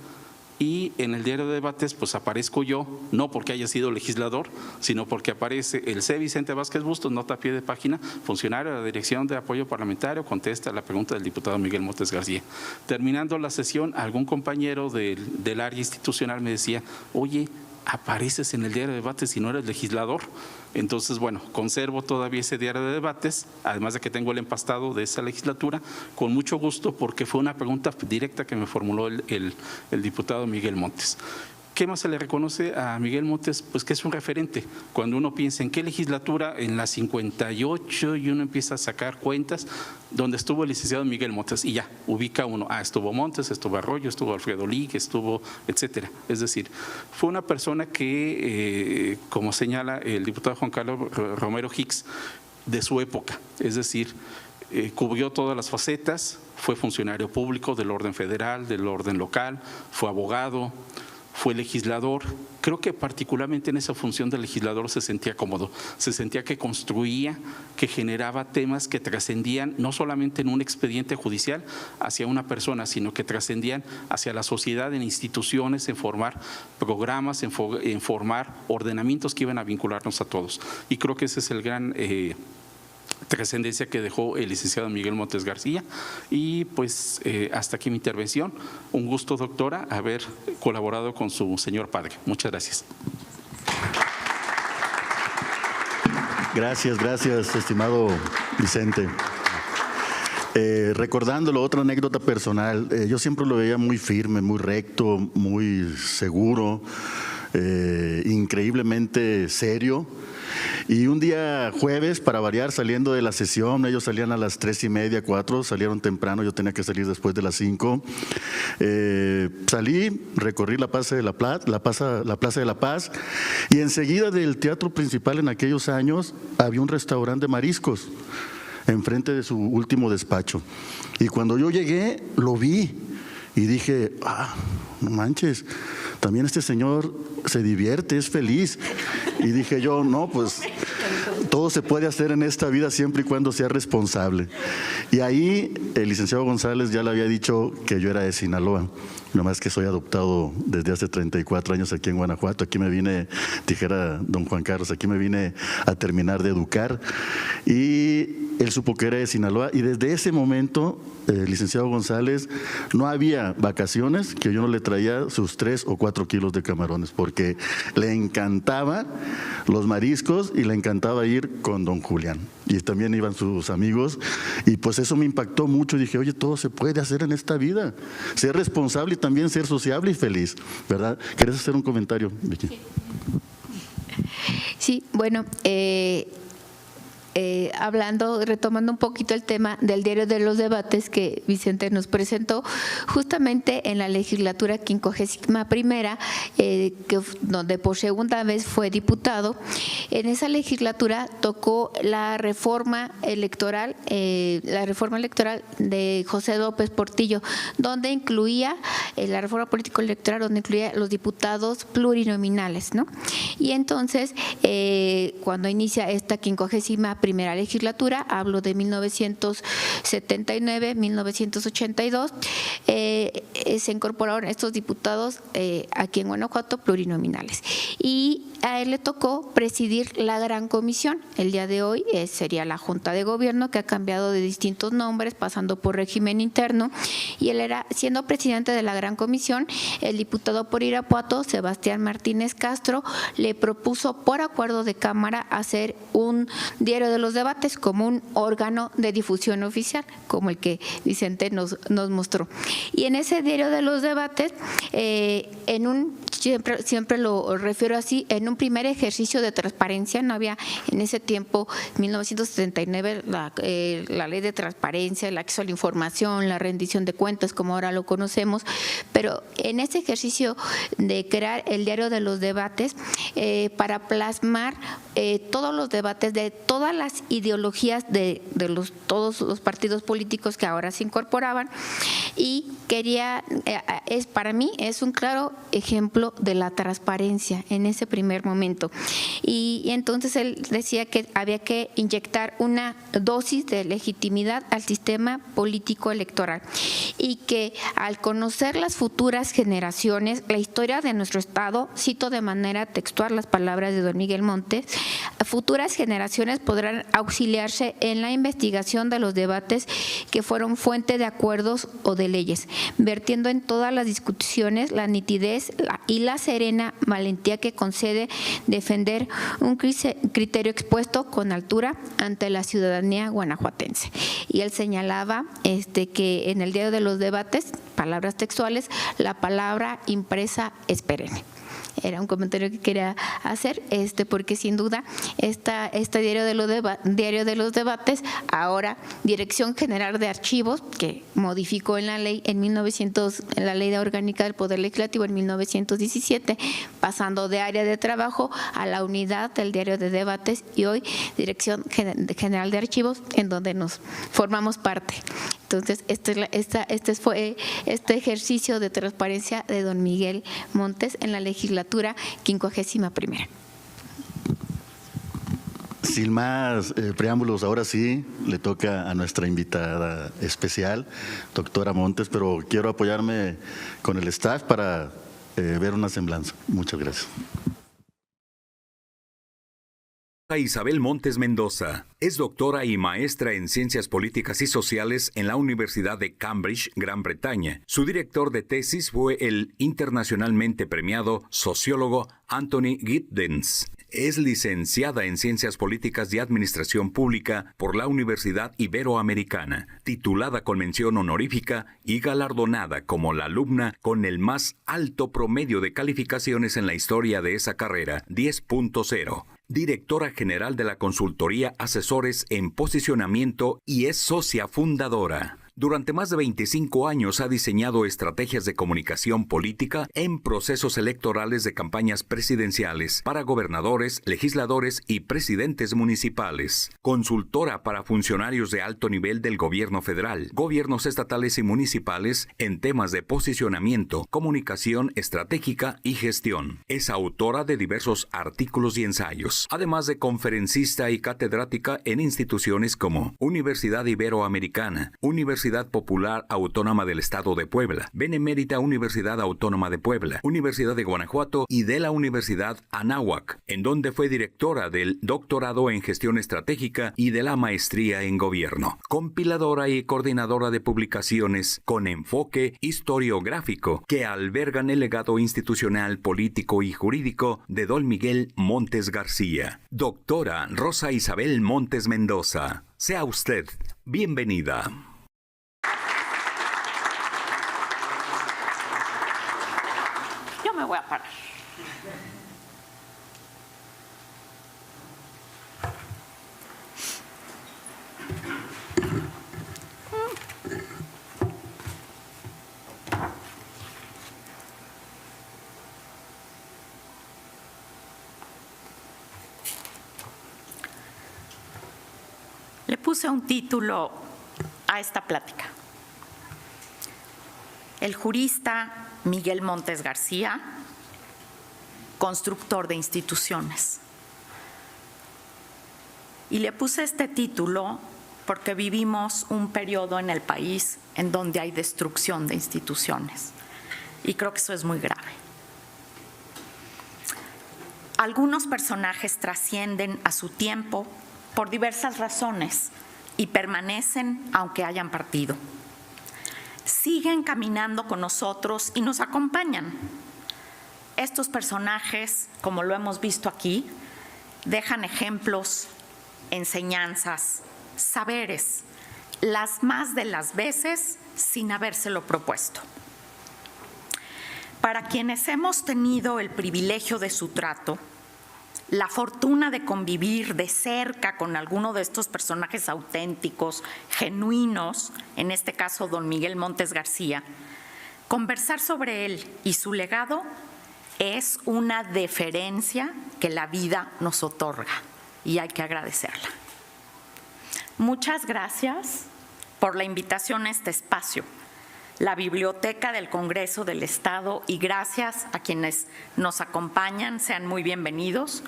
y en el diario de debates pues aparezco yo, no porque haya sido legislador, sino porque aparece el C. Vicente Vázquez Bustos, nota a pie de página, funcionario de la Dirección de Apoyo Parlamentario, contesta la pregunta del diputado Miguel Montes García. Terminando la sesión, algún compañero del área institucional me decía, oye, apareces en el diario de debates si no eres legislador. Entonces, bueno, conservo todavía ese diario de debates, además de que tengo el empastado de esa legislatura, con mucho gusto porque fue una pregunta directa que me formuló el diputado Miguel Montes. ¿Qué más se le reconoce a Miguel Montes? Pues que es un referente. Cuando uno piensa en qué legislatura, en la 58, y uno empieza a sacar cuentas, donde estuvo el licenciado Miguel Montes, y ya, ubica uno, estuvo Montes, estuvo Arroyo, estuvo Alfredo Lig, estuvo, etcétera. Es decir, fue una persona que, como señala el diputado Juan Carlos Romero Hicks, de su época, es decir, cubrió todas las facetas, fue funcionario público del orden federal, del orden local, fue abogado, fue legislador. Creo que particularmente en esa función de legislador se sentía cómodo, se sentía que construía, que generaba temas que trascendían no solamente en un expediente judicial hacia una persona, sino que trascendían hacia la sociedad, en instituciones, en formar programas, en formar ordenamientos que iban a vincularnos a todos. Y creo que ese es el gran trascendencia que dejó el licenciado Miguel Montes García. Y pues hasta aquí mi intervención. Un gusto, doctora, haber colaborado con su señor padre. Muchas gracias. Gracias, estimado Vicente. Recordándolo, otra anécdota personal, yo siempre lo veía muy firme, muy recto, muy seguro, increíblemente serio. Y un día jueves, para variar, saliendo de la sesión, ellos salían a las 3:30, 4, salieron temprano, yo tenía que salir después de las 5. Salí, recorrí la Plaza de la Paz, y enseguida del teatro principal en aquellos años había un restaurante de mariscos enfrente de su último despacho. Y cuando yo llegué, lo vi y dije, no manches, también este señor se divierte, es feliz. Y dije yo, no, pues todo se puede hacer en esta vida siempre y cuando sea responsable. Y ahí el licenciado González ya le había dicho que yo era de Sinaloa, nomás que soy adoptado desde hace 34 años aquí en Guanajuato. Aquí me vine, dijera don Juan Carlos, aquí me vine a terminar de educar. Y él supo que era de Sinaloa, y desde ese momento, el licenciado González, no había vacaciones que yo no le traía sus 3 o 4 kilos de camarones, porque le encantaban los mariscos y le encantaba ir con don Julián. Y también iban sus amigos, y pues eso me impactó mucho. Dije, oye, todo se puede hacer en esta vida, ser responsable y también ser sociable y feliz, ¿verdad? ¿Querés hacer un comentario, Vicky? Sí, bueno, retomando un poquito el tema del diario de los debates que Vicente nos presentó, justamente en la legislatura 51ª, donde por segunda vez fue diputado. En esa legislatura tocó la reforma electoral de José López Portillo, donde incluía la reforma político-electoral, donde incluía los diputados plurinominales, ¿no? Y entonces, cuando inicia esta 51ª legislatura, hablo de 1979-1982, se incorporaron estos diputados aquí en Guanajuato plurinominales, y a él le tocó presidir la Gran Comisión. El día de hoy sería la Junta de Gobierno, que ha cambiado de distintos nombres, pasando por régimen interno, y él era, siendo presidente de la Gran Comisión, el diputado por Irapuato, Sebastián Martínez Castro, le propuso por acuerdo de Cámara hacer un diario de los debates como un órgano de difusión oficial, como el que Vicente nos mostró. Y en ese diario de los debates, siempre lo refiero así, en un primer ejercicio de transparencia, no había en ese tiempo, 1979, la ley de transparencia, el acceso a la información, la rendición de cuentas, como ahora lo conocemos, pero en ese ejercicio de crear el diario de los debates, para plasmar todos los debates de todas las ideologías de todos los partidos políticos que ahora se incorporaban, y para mí es un claro ejemplo de la transparencia en ese primer momento. Y entonces él decía que había que inyectar una dosis de legitimidad al sistema político electoral, y que al conocer las futuras generaciones la historia de nuestro Estado, cito de manera textual las palabras de don Miguel Montes, futuras generaciones podrán auxiliarse en la investigación de los debates que fueron fuente de acuerdos o de leyes, vertiendo en todas las discusiones la nitidez y la serena valentía que concede defender un criterio expuesto con altura ante la ciudadanía guanajuatense. Y él señalaba que en el diario de los debates, palabras textuales, la palabra impresa es perenne. Era un comentario que quería hacer, porque sin duda este diario de los debates, ahora Dirección General de Archivos, que modificó en la ley en la Ley Orgánica del Poder Legislativo en 1917, pasando de área de trabajo a la unidad del diario de debates, y hoy Dirección General de Archivos, en donde nos formamos parte. Entonces, este fue este ejercicio de transparencia de don Miguel Montes en la legislatura 51ª. Sin más preámbulos, ahora sí le toca a nuestra invitada especial, doctora Montes, pero quiero apoyarme con el staff para ver una semblanza. Muchas gracias. Isabel Montes Mendoza es doctora y maestra en Ciencias Políticas y Sociales en la Universidad de Cambridge, Gran Bretaña. Su director de tesis fue el internacionalmente premiado sociólogo Anthony Giddens. Es licenciada en Ciencias Políticas y Administración Pública por la Universidad Iberoamericana, titulada con mención honorífica y galardonada como la alumna con el más alto promedio de calificaciones en la historia de esa carrera, 10.0. Directora general de la consultoría Asesores en Posicionamiento y es socia fundadora. Durante más de 25 años ha diseñado estrategias de comunicación política en procesos electorales de campañas presidenciales para gobernadores, legisladores y presidentes municipales. Consultora para funcionarios de alto nivel del gobierno federal, gobiernos estatales y municipales en temas de posicionamiento, comunicación estratégica y gestión. Es autora de diversos artículos y ensayos, además de conferencista y catedrática en instituciones como Universidad Iberoamericana, Universidad Popular Autónoma del Estado de Puebla, Benemérita Universidad Autónoma de Puebla, Universidad de Guanajuato y de la Universidad Anáhuac, en donde fue directora del doctorado en Gestión Estratégica y de la maestría en Gobierno, compiladora y coordinadora de publicaciones con enfoque historiográfico que albergan el legado institucional, político y jurídico de don Miguel Montes García. Doctora Rosa Isabel Montes Mendoza, sea usted bienvenida. Me voy a parar. Le puse un título a esta plática. El jurista Miguel Montes García, constructor de instituciones. Y le puse este título porque vivimos un periodo en el país en donde hay destrucción de instituciones. Y creo que eso es muy grave. Algunos personajes trascienden a su tiempo por diversas razones y permanecen aunque hayan partido. Siguen caminando con nosotros y nos acompañan. Estos personajes, como lo hemos visto aquí, dejan ejemplos, enseñanzas, saberes, las más de las veces sin habérselo propuesto. Para quienes hemos tenido el privilegio de su trato, la fortuna de convivir de cerca con alguno de estos personajes auténticos, genuinos, en este caso don Miguel Montes García, conversar sobre él y su legado es una deferencia que la vida nos otorga y hay que agradecerla. Muchas gracias por la invitación a este espacio, la Biblioteca del Congreso del Estado, y gracias a quienes nos acompañan, sean muy bienvenidos.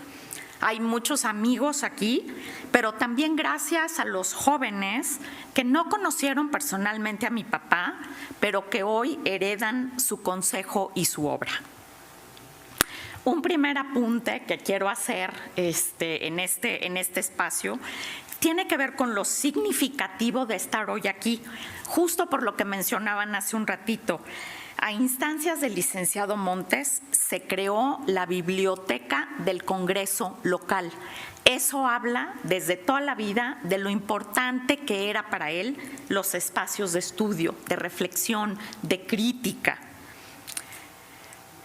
Hay muchos amigos aquí, pero también gracias a los jóvenes que no conocieron personalmente a mi papá, pero que hoy heredan su consejo y su obra. Un primer apunte que quiero hacer en este espacio tiene que ver con lo significativo de estar hoy aquí, justo por lo que mencionaban hace un ratito. A instancias del licenciado Montes se creó la Biblioteca del Congreso local. Eso habla desde toda la vida de lo importante que era para él los espacios de estudio, de reflexión, de crítica.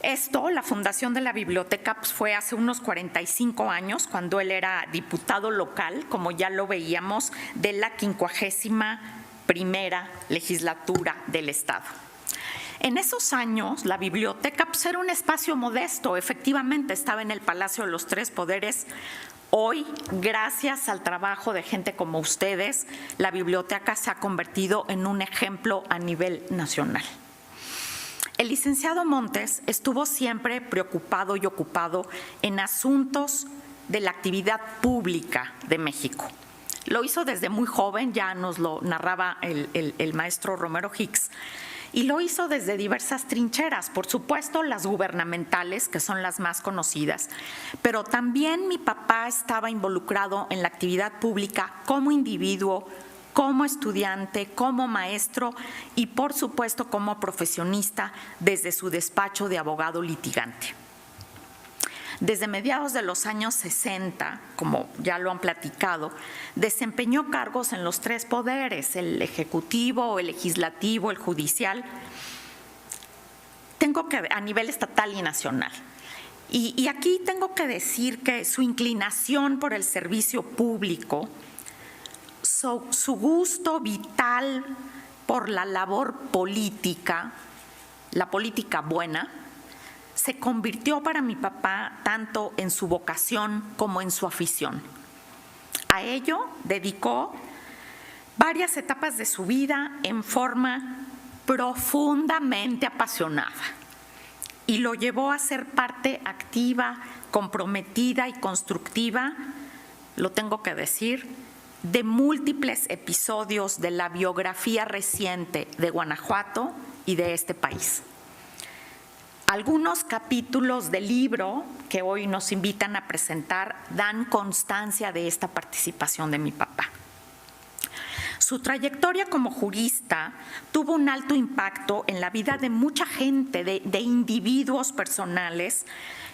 Esto, la fundación de la biblioteca, pues fue hace unos 45 años, cuando él era diputado local, como ya lo veíamos, de la 51ª legislatura del Estado. En esos años, la biblioteca pues, era un espacio modesto, efectivamente estaba en el Palacio de los Tres Poderes. Hoy, gracias al trabajo de gente como ustedes, la biblioteca se ha convertido en un ejemplo a nivel nacional. El licenciado Montes estuvo siempre preocupado y ocupado en asuntos de la actividad pública de México. Lo hizo desde muy joven, ya nos lo narraba el maestro Romero Hicks, y lo hizo desde diversas trincheras, por supuesto las gubernamentales, que son las más conocidas, pero también mi papá estaba involucrado en la actividad pública como individuo, como estudiante, como maestro y por supuesto como profesionista desde su despacho de abogado litigante. Desde mediados de los años 60, como ya lo han platicado, desempeñó cargos en los tres poderes, el ejecutivo, el legislativo, el judicial, a nivel estatal y nacional. Y aquí tengo que decir que su inclinación por el servicio público, su gusto vital por la labor política, la política buena, se convirtió para mi papá tanto en su vocación como en su afición. A ello dedicó varias etapas de su vida en forma profundamente apasionada y lo llevó a ser parte activa, comprometida y constructiva, lo tengo que decir, de múltiples episodios de la biografía reciente de Guanajuato y de este país. Algunos capítulos del libro que hoy nos invitan a presentar dan constancia de esta participación de mi papá. Su trayectoria como jurista tuvo un alto impacto en la vida de mucha gente, de individuos personales,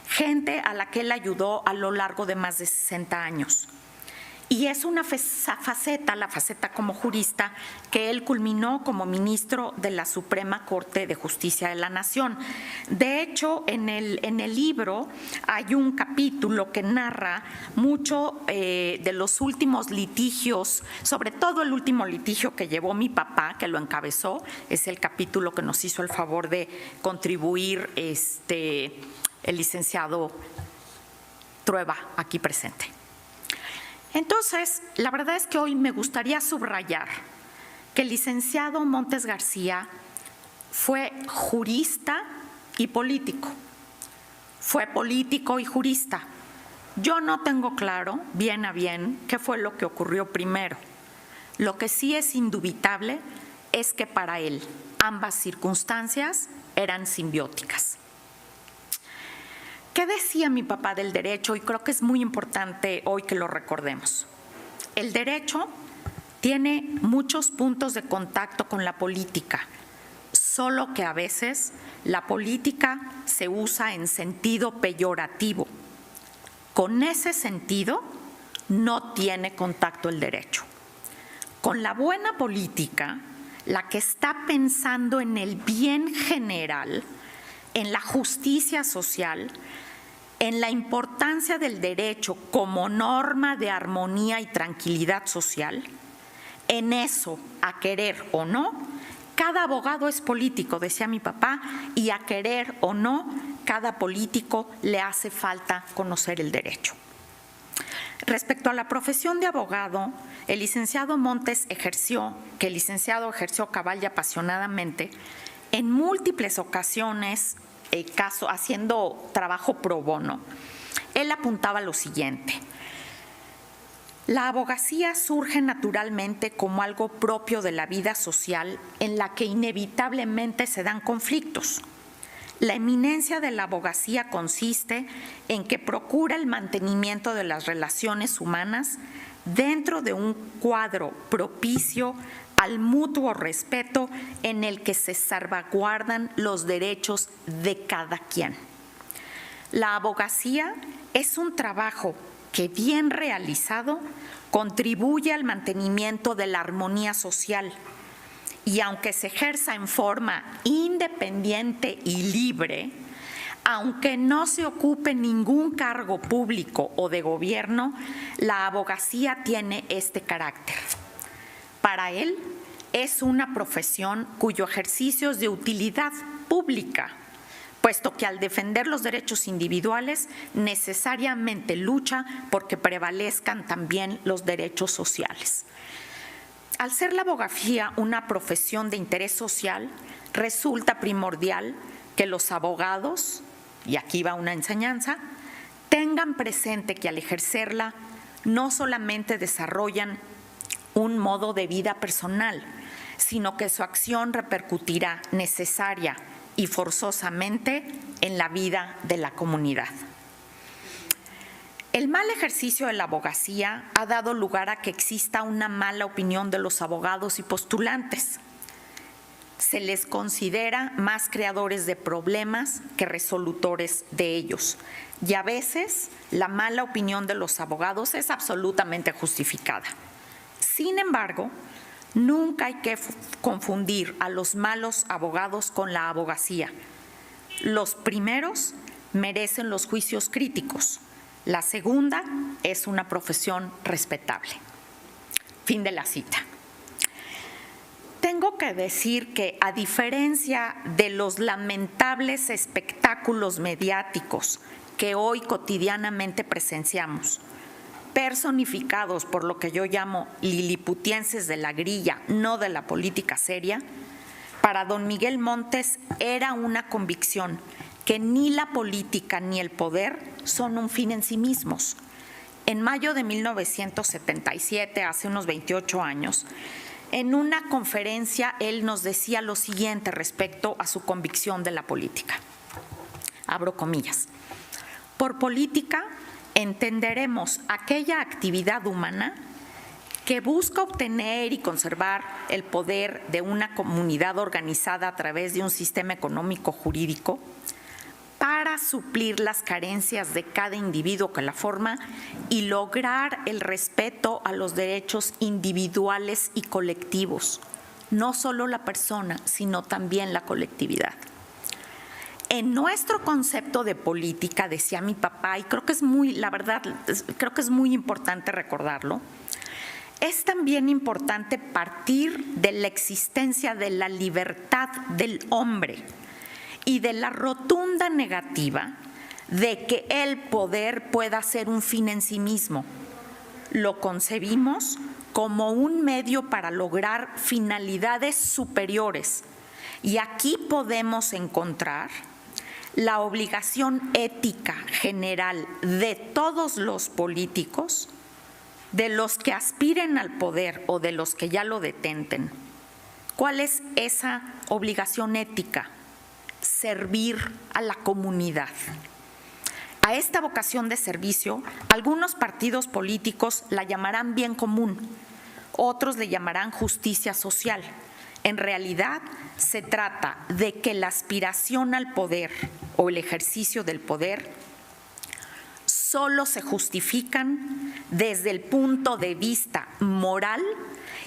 gente a la que él ayudó a lo largo de más de 60 años. Y es una faceta, la faceta como jurista, que él culminó como ministro de la Suprema Corte de Justicia de la Nación. De hecho, en el libro hay un capítulo que narra mucho de los últimos litigios, sobre todo el último litigio que llevó mi papá, que lo encabezó, es el capítulo que nos hizo el favor de contribuir el licenciado Trueba, aquí presente. Entonces, la verdad es que hoy me gustaría subrayar que el licenciado Montes García fue jurista y político. Fue político y jurista. Yo no tengo claro, bien a bien, qué fue lo que ocurrió primero. Lo que sí es indubitable es que para él ambas circunstancias eran simbióticas. ¿Qué decía mi papá del derecho? Y creo que es muy importante hoy que lo recordemos. El derecho tiene muchos puntos de contacto con la política, solo que a veces la política se usa en sentido peyorativo. Con ese sentido no tiene contacto el derecho. Con la buena política, la que está pensando en el bien general, en la justicia social, en la importancia del derecho como norma de armonía y tranquilidad social, en eso, a querer o no, cada abogado es político, decía mi papá, y a querer o no, cada político le hace falta conocer el derecho. Respecto a la profesión de abogado, el licenciado Montes ejerció cabal y apasionadamente en múltiples ocasiones, haciendo trabajo pro bono. Él apuntaba lo siguiente: la abogacía surge naturalmente como algo propio de la vida social en la que inevitablemente se dan conflictos. La eminencia de la abogacía consiste en que procura el mantenimiento de las relaciones humanas dentro de un cuadro propicio al mutuo respeto en el que se salvaguardan los derechos de cada quien. La abogacía es un trabajo que, bien realizado, contribuye al mantenimiento de la armonía social y, aunque se ejerza en forma independiente y libre, aunque no se ocupe ningún cargo público o de gobierno, la abogacía tiene este carácter. Para él, es una profesión cuyo ejercicio es de utilidad pública, puesto que al defender los derechos individuales necesariamente lucha porque prevalezcan también los derechos sociales. Al ser la abogacía una profesión de interés social, resulta primordial que los abogados, y aquí va una enseñanza, tengan presente que al ejercerla no solamente desarrollan un modo de vida personal, sino que su acción repercutirá necesaria y forzosamente en la vida de la comunidad. El mal ejercicio de la abogacía ha dado lugar a que exista una mala opinión de los abogados y postulantes. Se les considera más creadores de problemas que resolutores de ellos, y a veces la mala opinión de los abogados es absolutamente justificada. Sin embargo, nunca hay que confundir a los malos abogados con la abogacía. Los primeros merecen los juicios críticos. La segunda es una profesión respetable. Fin de la cita. Tengo que decir que, a diferencia de los lamentables espectáculos mediáticos que hoy cotidianamente presenciamos, personificados por lo que yo llamo liliputienses de la grilla, no de la política seria, para don Miguel Montes era una convicción que ni la política ni el poder son un fin en sí mismos. En mayo de 1977, hace unos 28 años, en una conferencia él nos decía lo siguiente respecto a su convicción de la política. Abro comillas. Por política entenderemos aquella actividad humana que busca obtener y conservar el poder de una comunidad organizada a través de un sistema económico jurídico para suplir las carencias de cada individuo que la forma y lograr el respeto a los derechos individuales y colectivos, no solo la persona, sino también la colectividad. En nuestro concepto de política, decía mi papá, y creo que es muy importante recordarlo, es también importante partir de la existencia de la libertad del hombre y de la rotunda negativa de que el poder pueda ser un fin en sí mismo. Lo concebimos como un medio para lograr finalidades superiores, y aquí podemos encontrar la obligación ética general de todos los políticos, de los que aspiren al poder o de los que ya lo detenten. ¿Cuál es esa obligación ética? Servir a la comunidad. A esta vocación de servicio, algunos partidos políticos la llamarán bien común, otros le llamarán justicia social. En realidad, se trata de que la aspiración al poder o el ejercicio del poder solo se justifican desde el punto de vista moral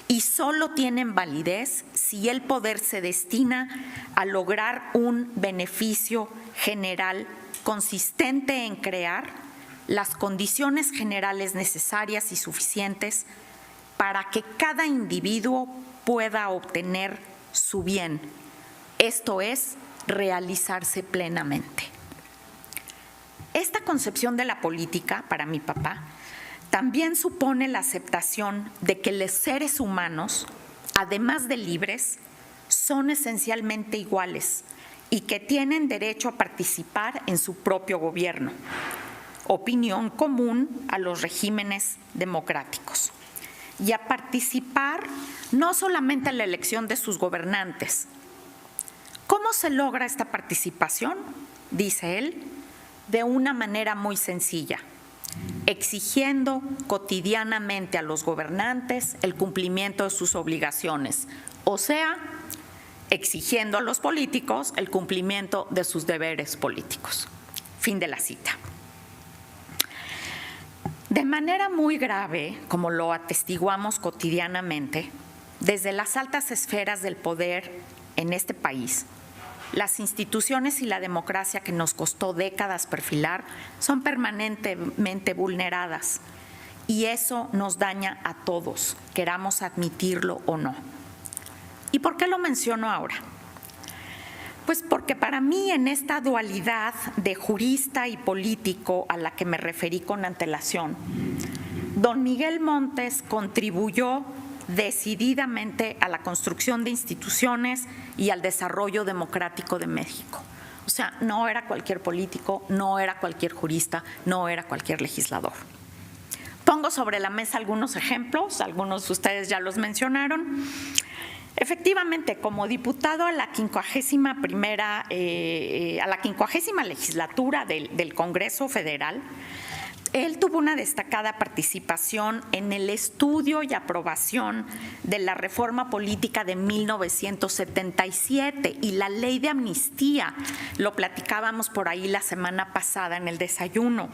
y solo tienen validez si el poder se destina a lograr un beneficio general consistente en crear las condiciones generales necesarias y suficientes para que cada individuo pueda obtener su bien, esto es, realizarse plenamente. Esta concepción de la política, para mi papá, también supone la aceptación de que los seres humanos, además de libres, son esencialmente iguales y que tienen derecho a participar en su propio gobierno, opinión común a los regímenes democráticos, y a participar no solamente en la elección de sus gobernantes. ¿Cómo se logra esta participación? Dice él, de una manera muy sencilla, exigiendo cotidianamente a los gobernantes el cumplimiento de sus obligaciones, o sea, exigiendo a los políticos el cumplimiento de sus deberes políticos. Fin de la cita. De manera muy grave, como lo atestiguamos cotidianamente, desde las altas esferas del poder en este país, las instituciones y la democracia que nos costó décadas perfilar son permanentemente vulneradas, y eso nos daña a todos, queramos admitirlo o no. ¿Y por qué lo menciono ahora? Pues porque para mí, en esta dualidad de jurista y político a la que me referí con antelación, don Miguel Montes contribuyó decididamente a la construcción de instituciones y al desarrollo democrático de México. O sea, no era cualquier político, no era cualquier jurista, no era cualquier legislador. Pongo sobre la mesa algunos ejemplos, algunos de ustedes ya los mencionaron. Efectivamente, como diputado a la 50ª legislatura del Congreso Federal, él tuvo una destacada participación en el estudio y aprobación de la reforma política de 1977 y la ley de amnistía. Lo platicábamos por ahí la semana pasada en el desayuno.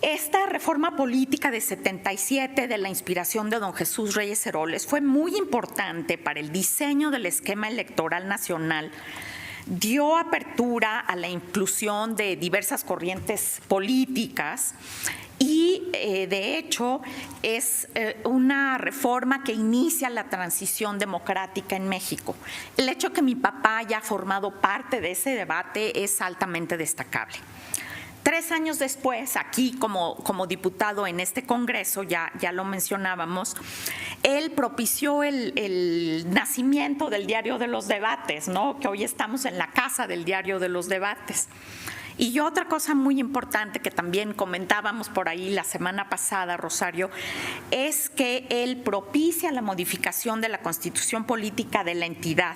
Esta reforma política de 77, de la inspiración de don Jesús Reyes Heroles, fue muy importante para el diseño del esquema electoral nacional. Dio apertura a la inclusión de diversas corrientes políticas y, de hecho, es una reforma que inicia la transición democrática en México. El hecho de que mi papá haya formado parte de ese debate es altamente destacable. 3 años después, aquí como diputado en este Congreso, ya lo mencionábamos, él propició el nacimiento del Diario de los Debates, ¿no? Que hoy estamos en la casa del Diario de los Debates. Y otra cosa muy importante que también comentábamos por ahí la semana pasada, Rosario, es que él propicia la modificación de la Constitución Política de la entidad,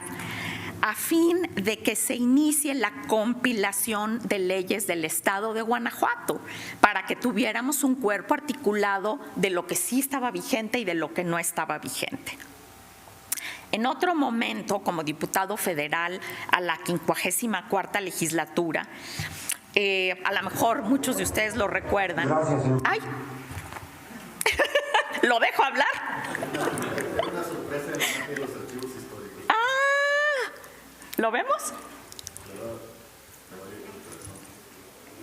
a fin de que se inicie la compilación de leyes del Estado de Guanajuato, para que tuviéramos un cuerpo articulado de lo que sí estaba vigente y de lo que no estaba vigente. En otro momento, como diputado federal a la 54ª legislatura, a lo mejor muchos de ustedes lo recuerdan. Gracias, señor. ¡Ay! ¿Lo dejo hablar? Una sorpresa en los archivos históricos. ¿Lo vemos?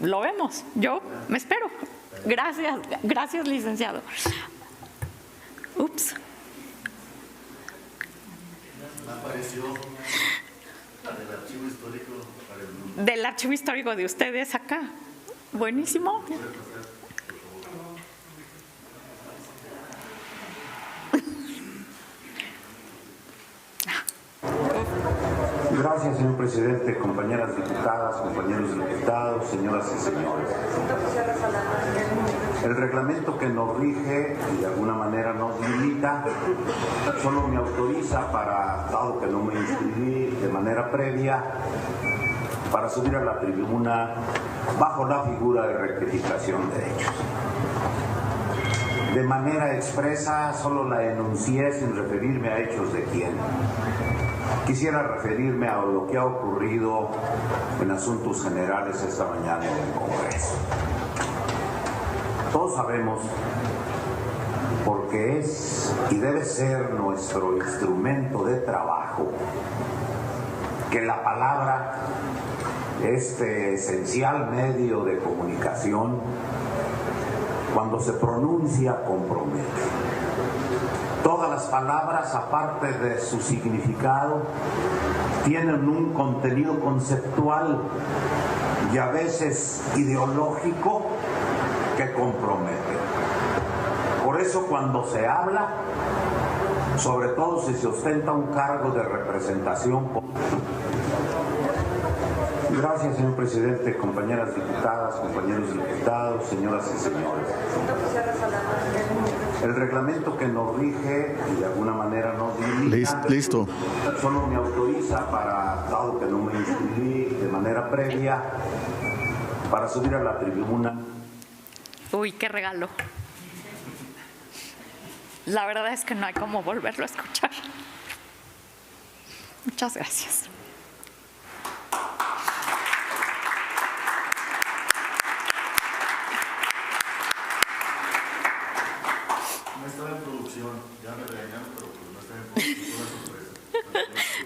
Lo vemos. Yo me espero. Gracias, licenciado. Ups. Apareció del archivo histórico para el... Del archivo histórico de ustedes acá. Buenísimo. Gracias, señor presidente, compañeras diputadas, compañeros diputados, señoras y señores. El reglamento que nos rige y de alguna manera nos limita solo me autoriza para, dado que no me inscribí de manera previa, para subir a la tribuna bajo la figura de rectificación de hechos. De manera expresa solo la enuncié sin referirme a hechos de quién. Quisiera referirme a lo que ha ocurrido en asuntos generales esta mañana en el Congreso. Todos sabemos, porque es y debe ser nuestro instrumento de trabajo, que la palabra, este esencial medio de comunicación, cuando se pronuncia, compromete. Todas las palabras, aparte de su significado, tienen un contenido conceptual y a veces ideológico que compromete. Por eso cuando se habla, sobre todo si se ostenta un cargo de representación. Gracias, señor presidente, compañeras diputadas, compañeros diputados, señoras y señores. El reglamento que nos rige y de alguna manera nos limita, Listo. solo me autoriza para, dado que no me inscribí de manera previa, para subir a la tribuna. Uy, qué regalo. La verdad es que no hay cómo volverlo a escuchar. Muchas gracias. No estaba en producción, ya me regañaron, pero no estaba en producción, una sorpresa.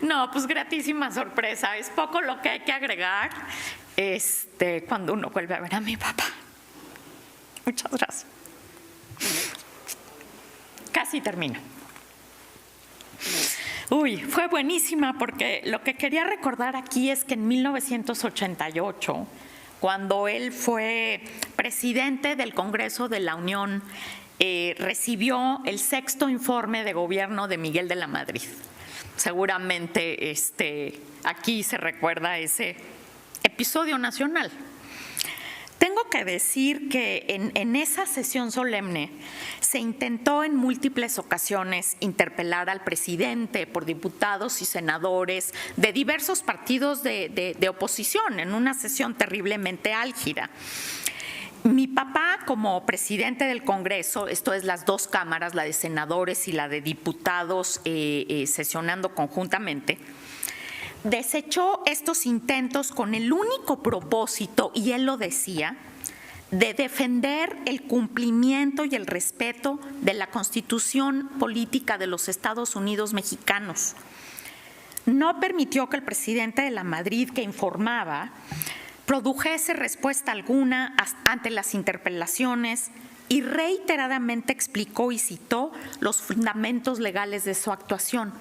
No, pues gratísima sorpresa. Es poco lo que hay que agregar cuando uno vuelve a ver a mi papá. Muchas gracias. Casi termino. Uy, fue buenísima porque lo que quería recordar aquí es que en 1988, cuando él fue presidente del Congreso de la Unión, recibió el 6º informe de gobierno de Miguel de la Madrid. Seguramente aquí se recuerda ese episodio nacional. Tengo que decir que en esa sesión solemne se intentó en múltiples ocasiones interpelar al presidente por diputados y senadores de diversos partidos de oposición en una sesión terriblemente álgida. Mi papá, como presidente del Congreso, esto es las dos cámaras, la de senadores y la de diputados sesionando conjuntamente, desechó estos intentos con el único propósito, y él lo decía, de defender el cumplimiento y el respeto de la Constitución política de los Estados Unidos mexicanos. No permitió que el presidente de la Madrid, que informaba, produjese respuesta alguna ante las interpelaciones y reiteradamente explicó y citó los fundamentos legales de su actuación.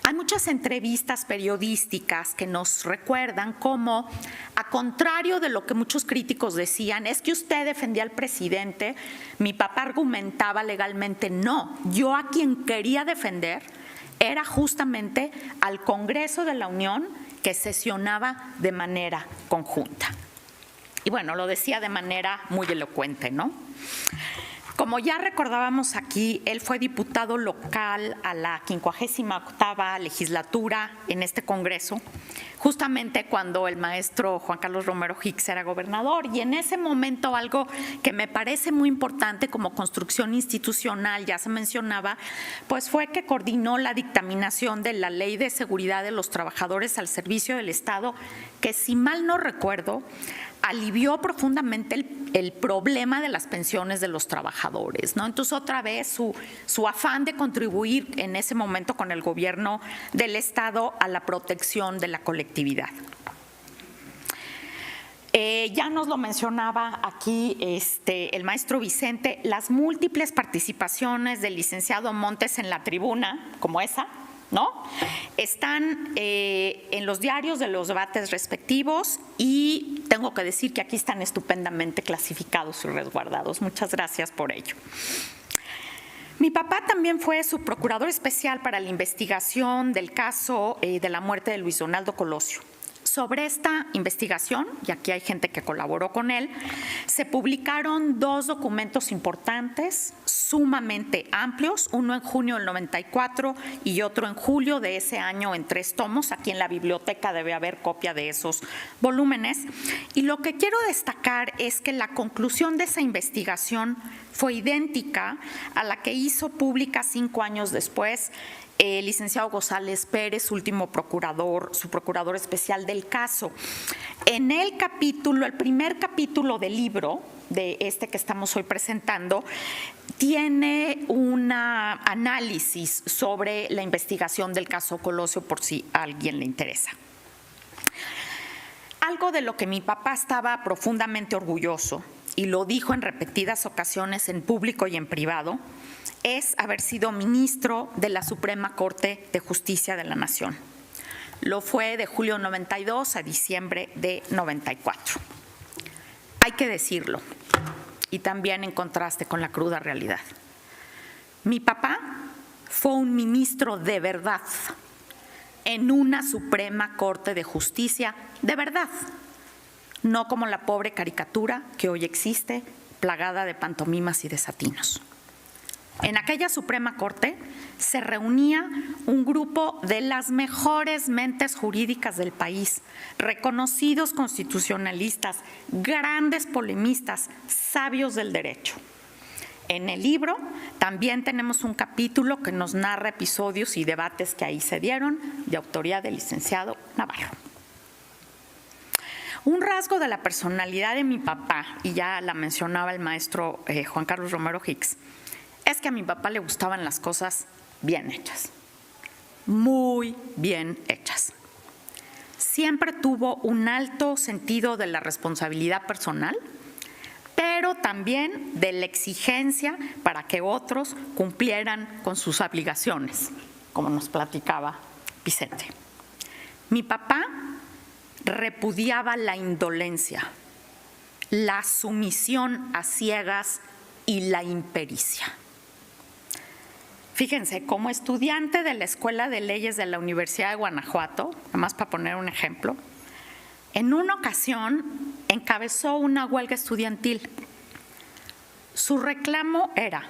Hay muchas entrevistas periodísticas que nos recuerdan cómo, a contrario de lo que muchos críticos decían, es que usted defendía al presidente, mi papá argumentaba legalmente, no, yo a quien quería defender era justamente al Congreso de la Unión, que sesionaba de manera conjunta. Y bueno, lo decía de manera muy elocuente, ¿no? Como ya recordábamos aquí, él fue diputado local a la 58ª legislatura en este Congreso, justamente cuando el maestro Juan Carlos Romero Hicks era gobernador, y en ese momento algo que me parece muy importante como construcción institucional, ya se mencionaba, pues fue que coordinó la dictaminación de la Ley de Seguridad de los Trabajadores al Servicio del Estado, que si mal no recuerdo, alivió profundamente el problema de las pensiones de los trabajadores, ¿no? Entonces, otra vez, su afán de contribuir en ese momento con el gobierno del Estado a la protección de la colectividad. Ya nos lo mencionaba aquí el maestro Vicente, las múltiples participaciones del licenciado Montes en la tribuna, como esa, ¿no? Están en los diarios de los debates respectivos y tengo que decir que aquí están estupendamente clasificados y resguardados. Muchas gracias por ello. Mi papá también fue su procurador especial para la investigación del caso de la muerte de Luis Donaldo Colosio. Sobre esta investigación, y aquí hay gente que colaboró con él, se publicaron 2 documentos importantes, sumamente amplios, uno en junio del 94 y otro en julio de ese año en 3 tomos. Aquí en la biblioteca debe haber copia de esos volúmenes. Y lo que quiero destacar es que la conclusión de esa investigación fue idéntica a la que hizo pública 5 años después el licenciado González Pérez, último procurador, su procurador especial del caso. En el capítulo, el primer capítulo del libro, de que estamos hoy presentando, tiene un análisis sobre la investigación del caso Colosio, por si a alguien le interesa. Algo de lo que mi papá estaba profundamente orgulloso, y lo dijo en repetidas ocasiones en público y en privado, es haber sido ministro de la Suprema Corte de Justicia de la Nación. Lo fue de julio 92 a diciembre de 94. hay que decirlo, y también en contraste con la cruda realidad. Mi papá fue un ministro de verdad en una Suprema Corte de Justicia de verdad, no como la pobre caricatura que hoy existe, plagada de pantomimas y desatinos. En aquella Suprema Corte se reunía un grupo de las mejores mentes jurídicas del país, reconocidos constitucionalistas, grandes polemistas, sabios del derecho. En el libro también tenemos un capítulo que nos narra episodios y debates que ahí se dieron, de autoría del licenciado Navarro. Un rasgo de la personalidad de mi papá, y ya la mencionaba el maestro Juan Carlos Romero Hicks, es que a mi papá le gustaban las cosas bien hechas, muy bien hechas. Siempre tuvo un alto sentido de la responsabilidad personal, pero también de la exigencia para que otros cumplieran con sus obligaciones, como nos platicaba Vicente. Mi papá repudiaba la indolencia, la sumisión a ciegas y la impericia. Fíjense, como estudiante de la Escuela de Leyes de la Universidad de Guanajuato, además para poner un ejemplo, en una ocasión encabezó una huelga estudiantil. Su reclamo era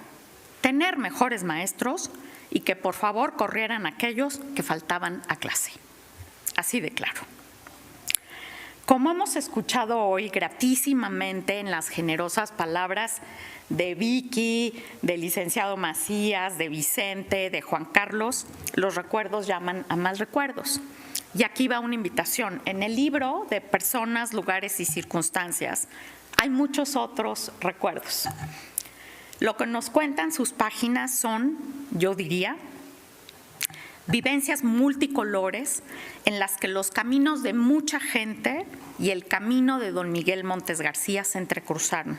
tener mejores maestros y que por favor corrieran aquellos que faltaban a clase. Así de claro. Como hemos escuchado hoy gratísimamente en las generosas palabras de Vicky, del licenciado Macías, de Vicente, de Juan Carlos, los recuerdos llaman a más recuerdos. Y aquí va una invitación. En el libro de Personas, Lugares y Circunstancias hay muchos otros recuerdos. Lo que nos cuentan sus páginas son, yo diría, vivencias multicolores en las que los caminos de mucha gente y el camino de don Miguel Montes García se entrecruzaron.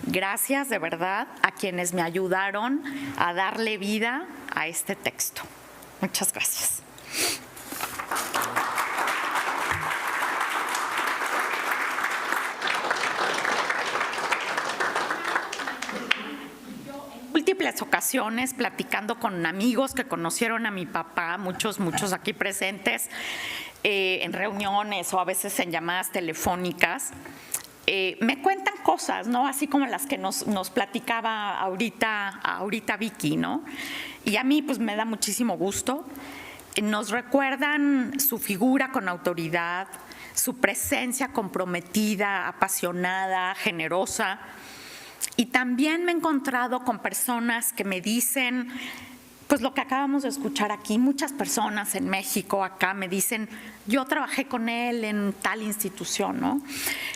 Gracias de verdad a quienes me ayudaron a darle vida a este texto. Muchas gracias. Múltiples ocasiones platicando con amigos que conocieron a mi papá, muchos aquí presentes, en reuniones o a veces en llamadas telefónicas, me cuentan cosas, ¿no? Así como las que nos platicaba ahorita Vicky, ¿no? Y a mí pues me da muchísimo gusto. Nos recuerdan su figura con autoridad, su presencia comprometida, apasionada, generosa. Y también me he encontrado con personas que me dicen, pues lo que acabamos de escuchar aquí, muchas personas en México acá me dicen, yo trabajé con él en tal institución, ¿no?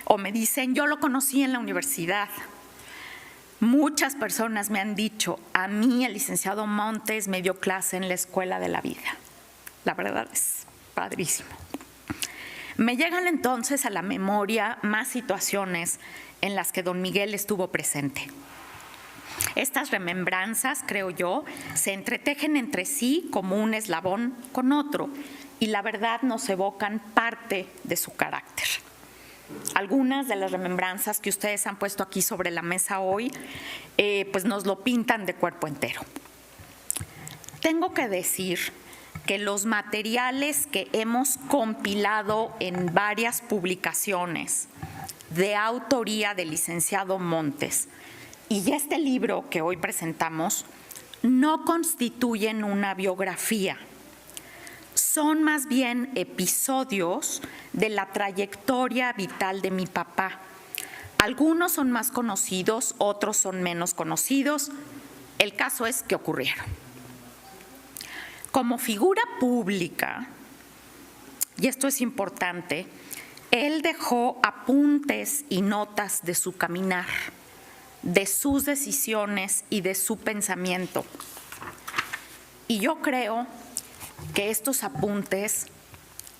O me dicen, yo lo conocí en la universidad. Muchas personas me han dicho, a mí el licenciado Montes me dio clase en la Escuela de la Vida. La verdad es padrísimo. Me llegan entonces a la memoria más situaciones en las que don Miguel estuvo presente. Estas remembranzas, creo yo, se entretejen entre sí como un eslabón con otro y la verdad nos evocan parte de su carácter. Algunas de las remembranzas que ustedes han puesto aquí sobre la mesa hoy, pues nos lo pintan de cuerpo entero. Tengo que decir que los materiales que hemos compilado en varias publicaciones de autoría del licenciado Montes y este libro que hoy presentamos no constituyen una biografía, son más bien episodios de la trayectoria vital de mi papá. Algunos son más conocidos, otros son menos conocidos. El caso es que ocurrieron. Como figura pública, y esto es importante, él dejó apuntes y notas de su caminar, de sus decisiones y de su pensamiento. Y yo creo que estos apuntes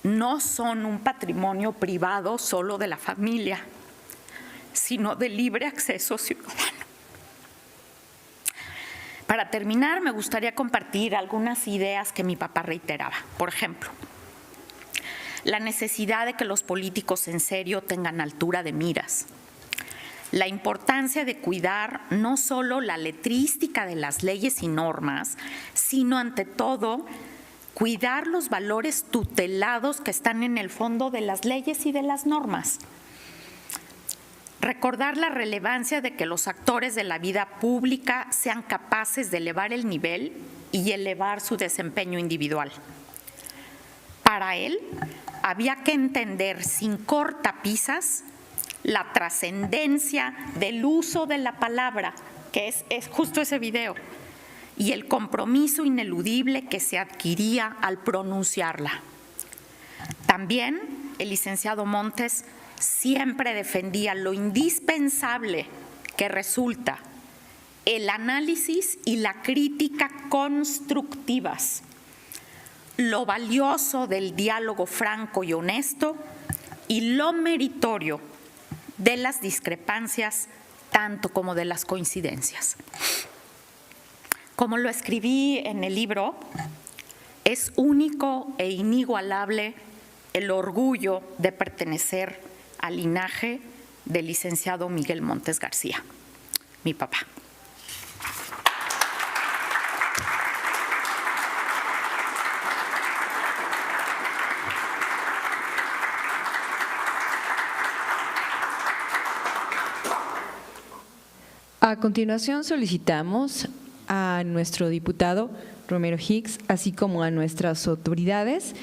no son un patrimonio privado solo de la familia, sino de libre acceso ciudadano. Para terminar, me gustaría compartir algunas ideas que mi papá reiteraba. Por ejemplo, la necesidad de que los políticos en serio tengan altura de miras, la importancia de cuidar no solo la letrística de las leyes y normas, sino ante todo cuidar los valores tutelados que están en el fondo de las leyes y de las normas. Recordar la relevancia de que los actores de la vida pública sean capaces de elevar el nivel y elevar su desempeño individual. Para él, había que entender sin cortapisas la trascendencia del uso de la palabra, que es justo ese video, y el compromiso ineludible que se adquiría al pronunciarla. También el licenciado Montes siempre defendía lo indispensable que resulta el análisis y la crítica constructivas, lo valioso del diálogo franco y honesto y lo meritorio de las discrepancias, tanto como de las coincidencias. Como lo escribí en el libro, es único e inigualable el orgullo de pertenecer al linaje del licenciado Miguel Montes García, mi papá. A continuación solicitamos a nuestro diputado Romero Hicks, así como a nuestras autoridades,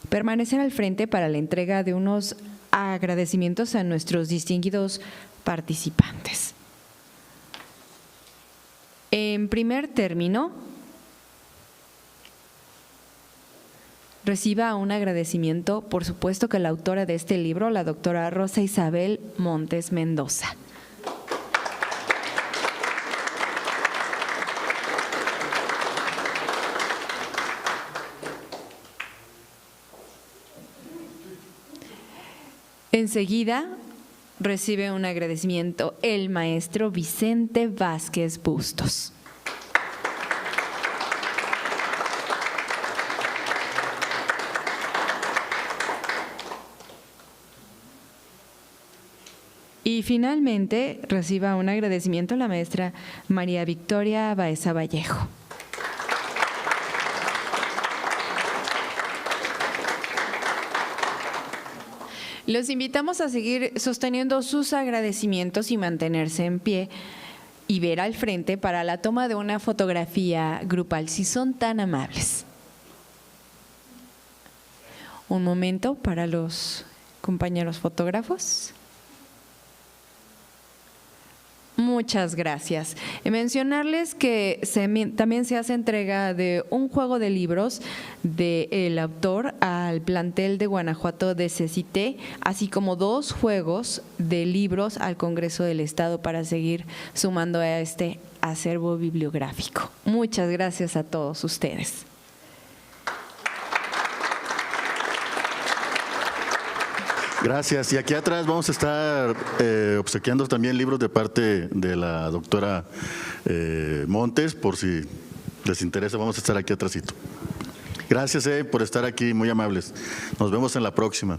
permanecer al frente para la entrega de unos agradecimientos a nuestros distinguidos participantes. En primer término, reciba un agradecimiento, por supuesto, que la autora de este libro, la doctora Rosa Isabel Montes Mendoza. Enseguida recibe un agradecimiento el maestro Vicente Vázquez Bustos. Y finalmente reciba un agradecimiento la maestra María Victoria Baeza Vallejo. Los invitamos a seguir sosteniendo sus agradecimientos y mantenerse en pie y ver al frente para la toma de una fotografía grupal, si son tan amables. Un momento para los compañeros fotógrafos. Muchas gracias. Mencionarles que también se hace entrega de un juego de libros del autor al plantel de Guanajuato de CECITE, así como 2 juegos de libros al Congreso del Estado para seguir sumando a este acervo bibliográfico. Muchas gracias a todos ustedes. Gracias. Y aquí atrás vamos a estar obsequiando también libros de parte de la doctora Montes, por si les interesa, vamos a estar aquí atrásito. Gracias por estar aquí, muy amables. Nos vemos en la próxima.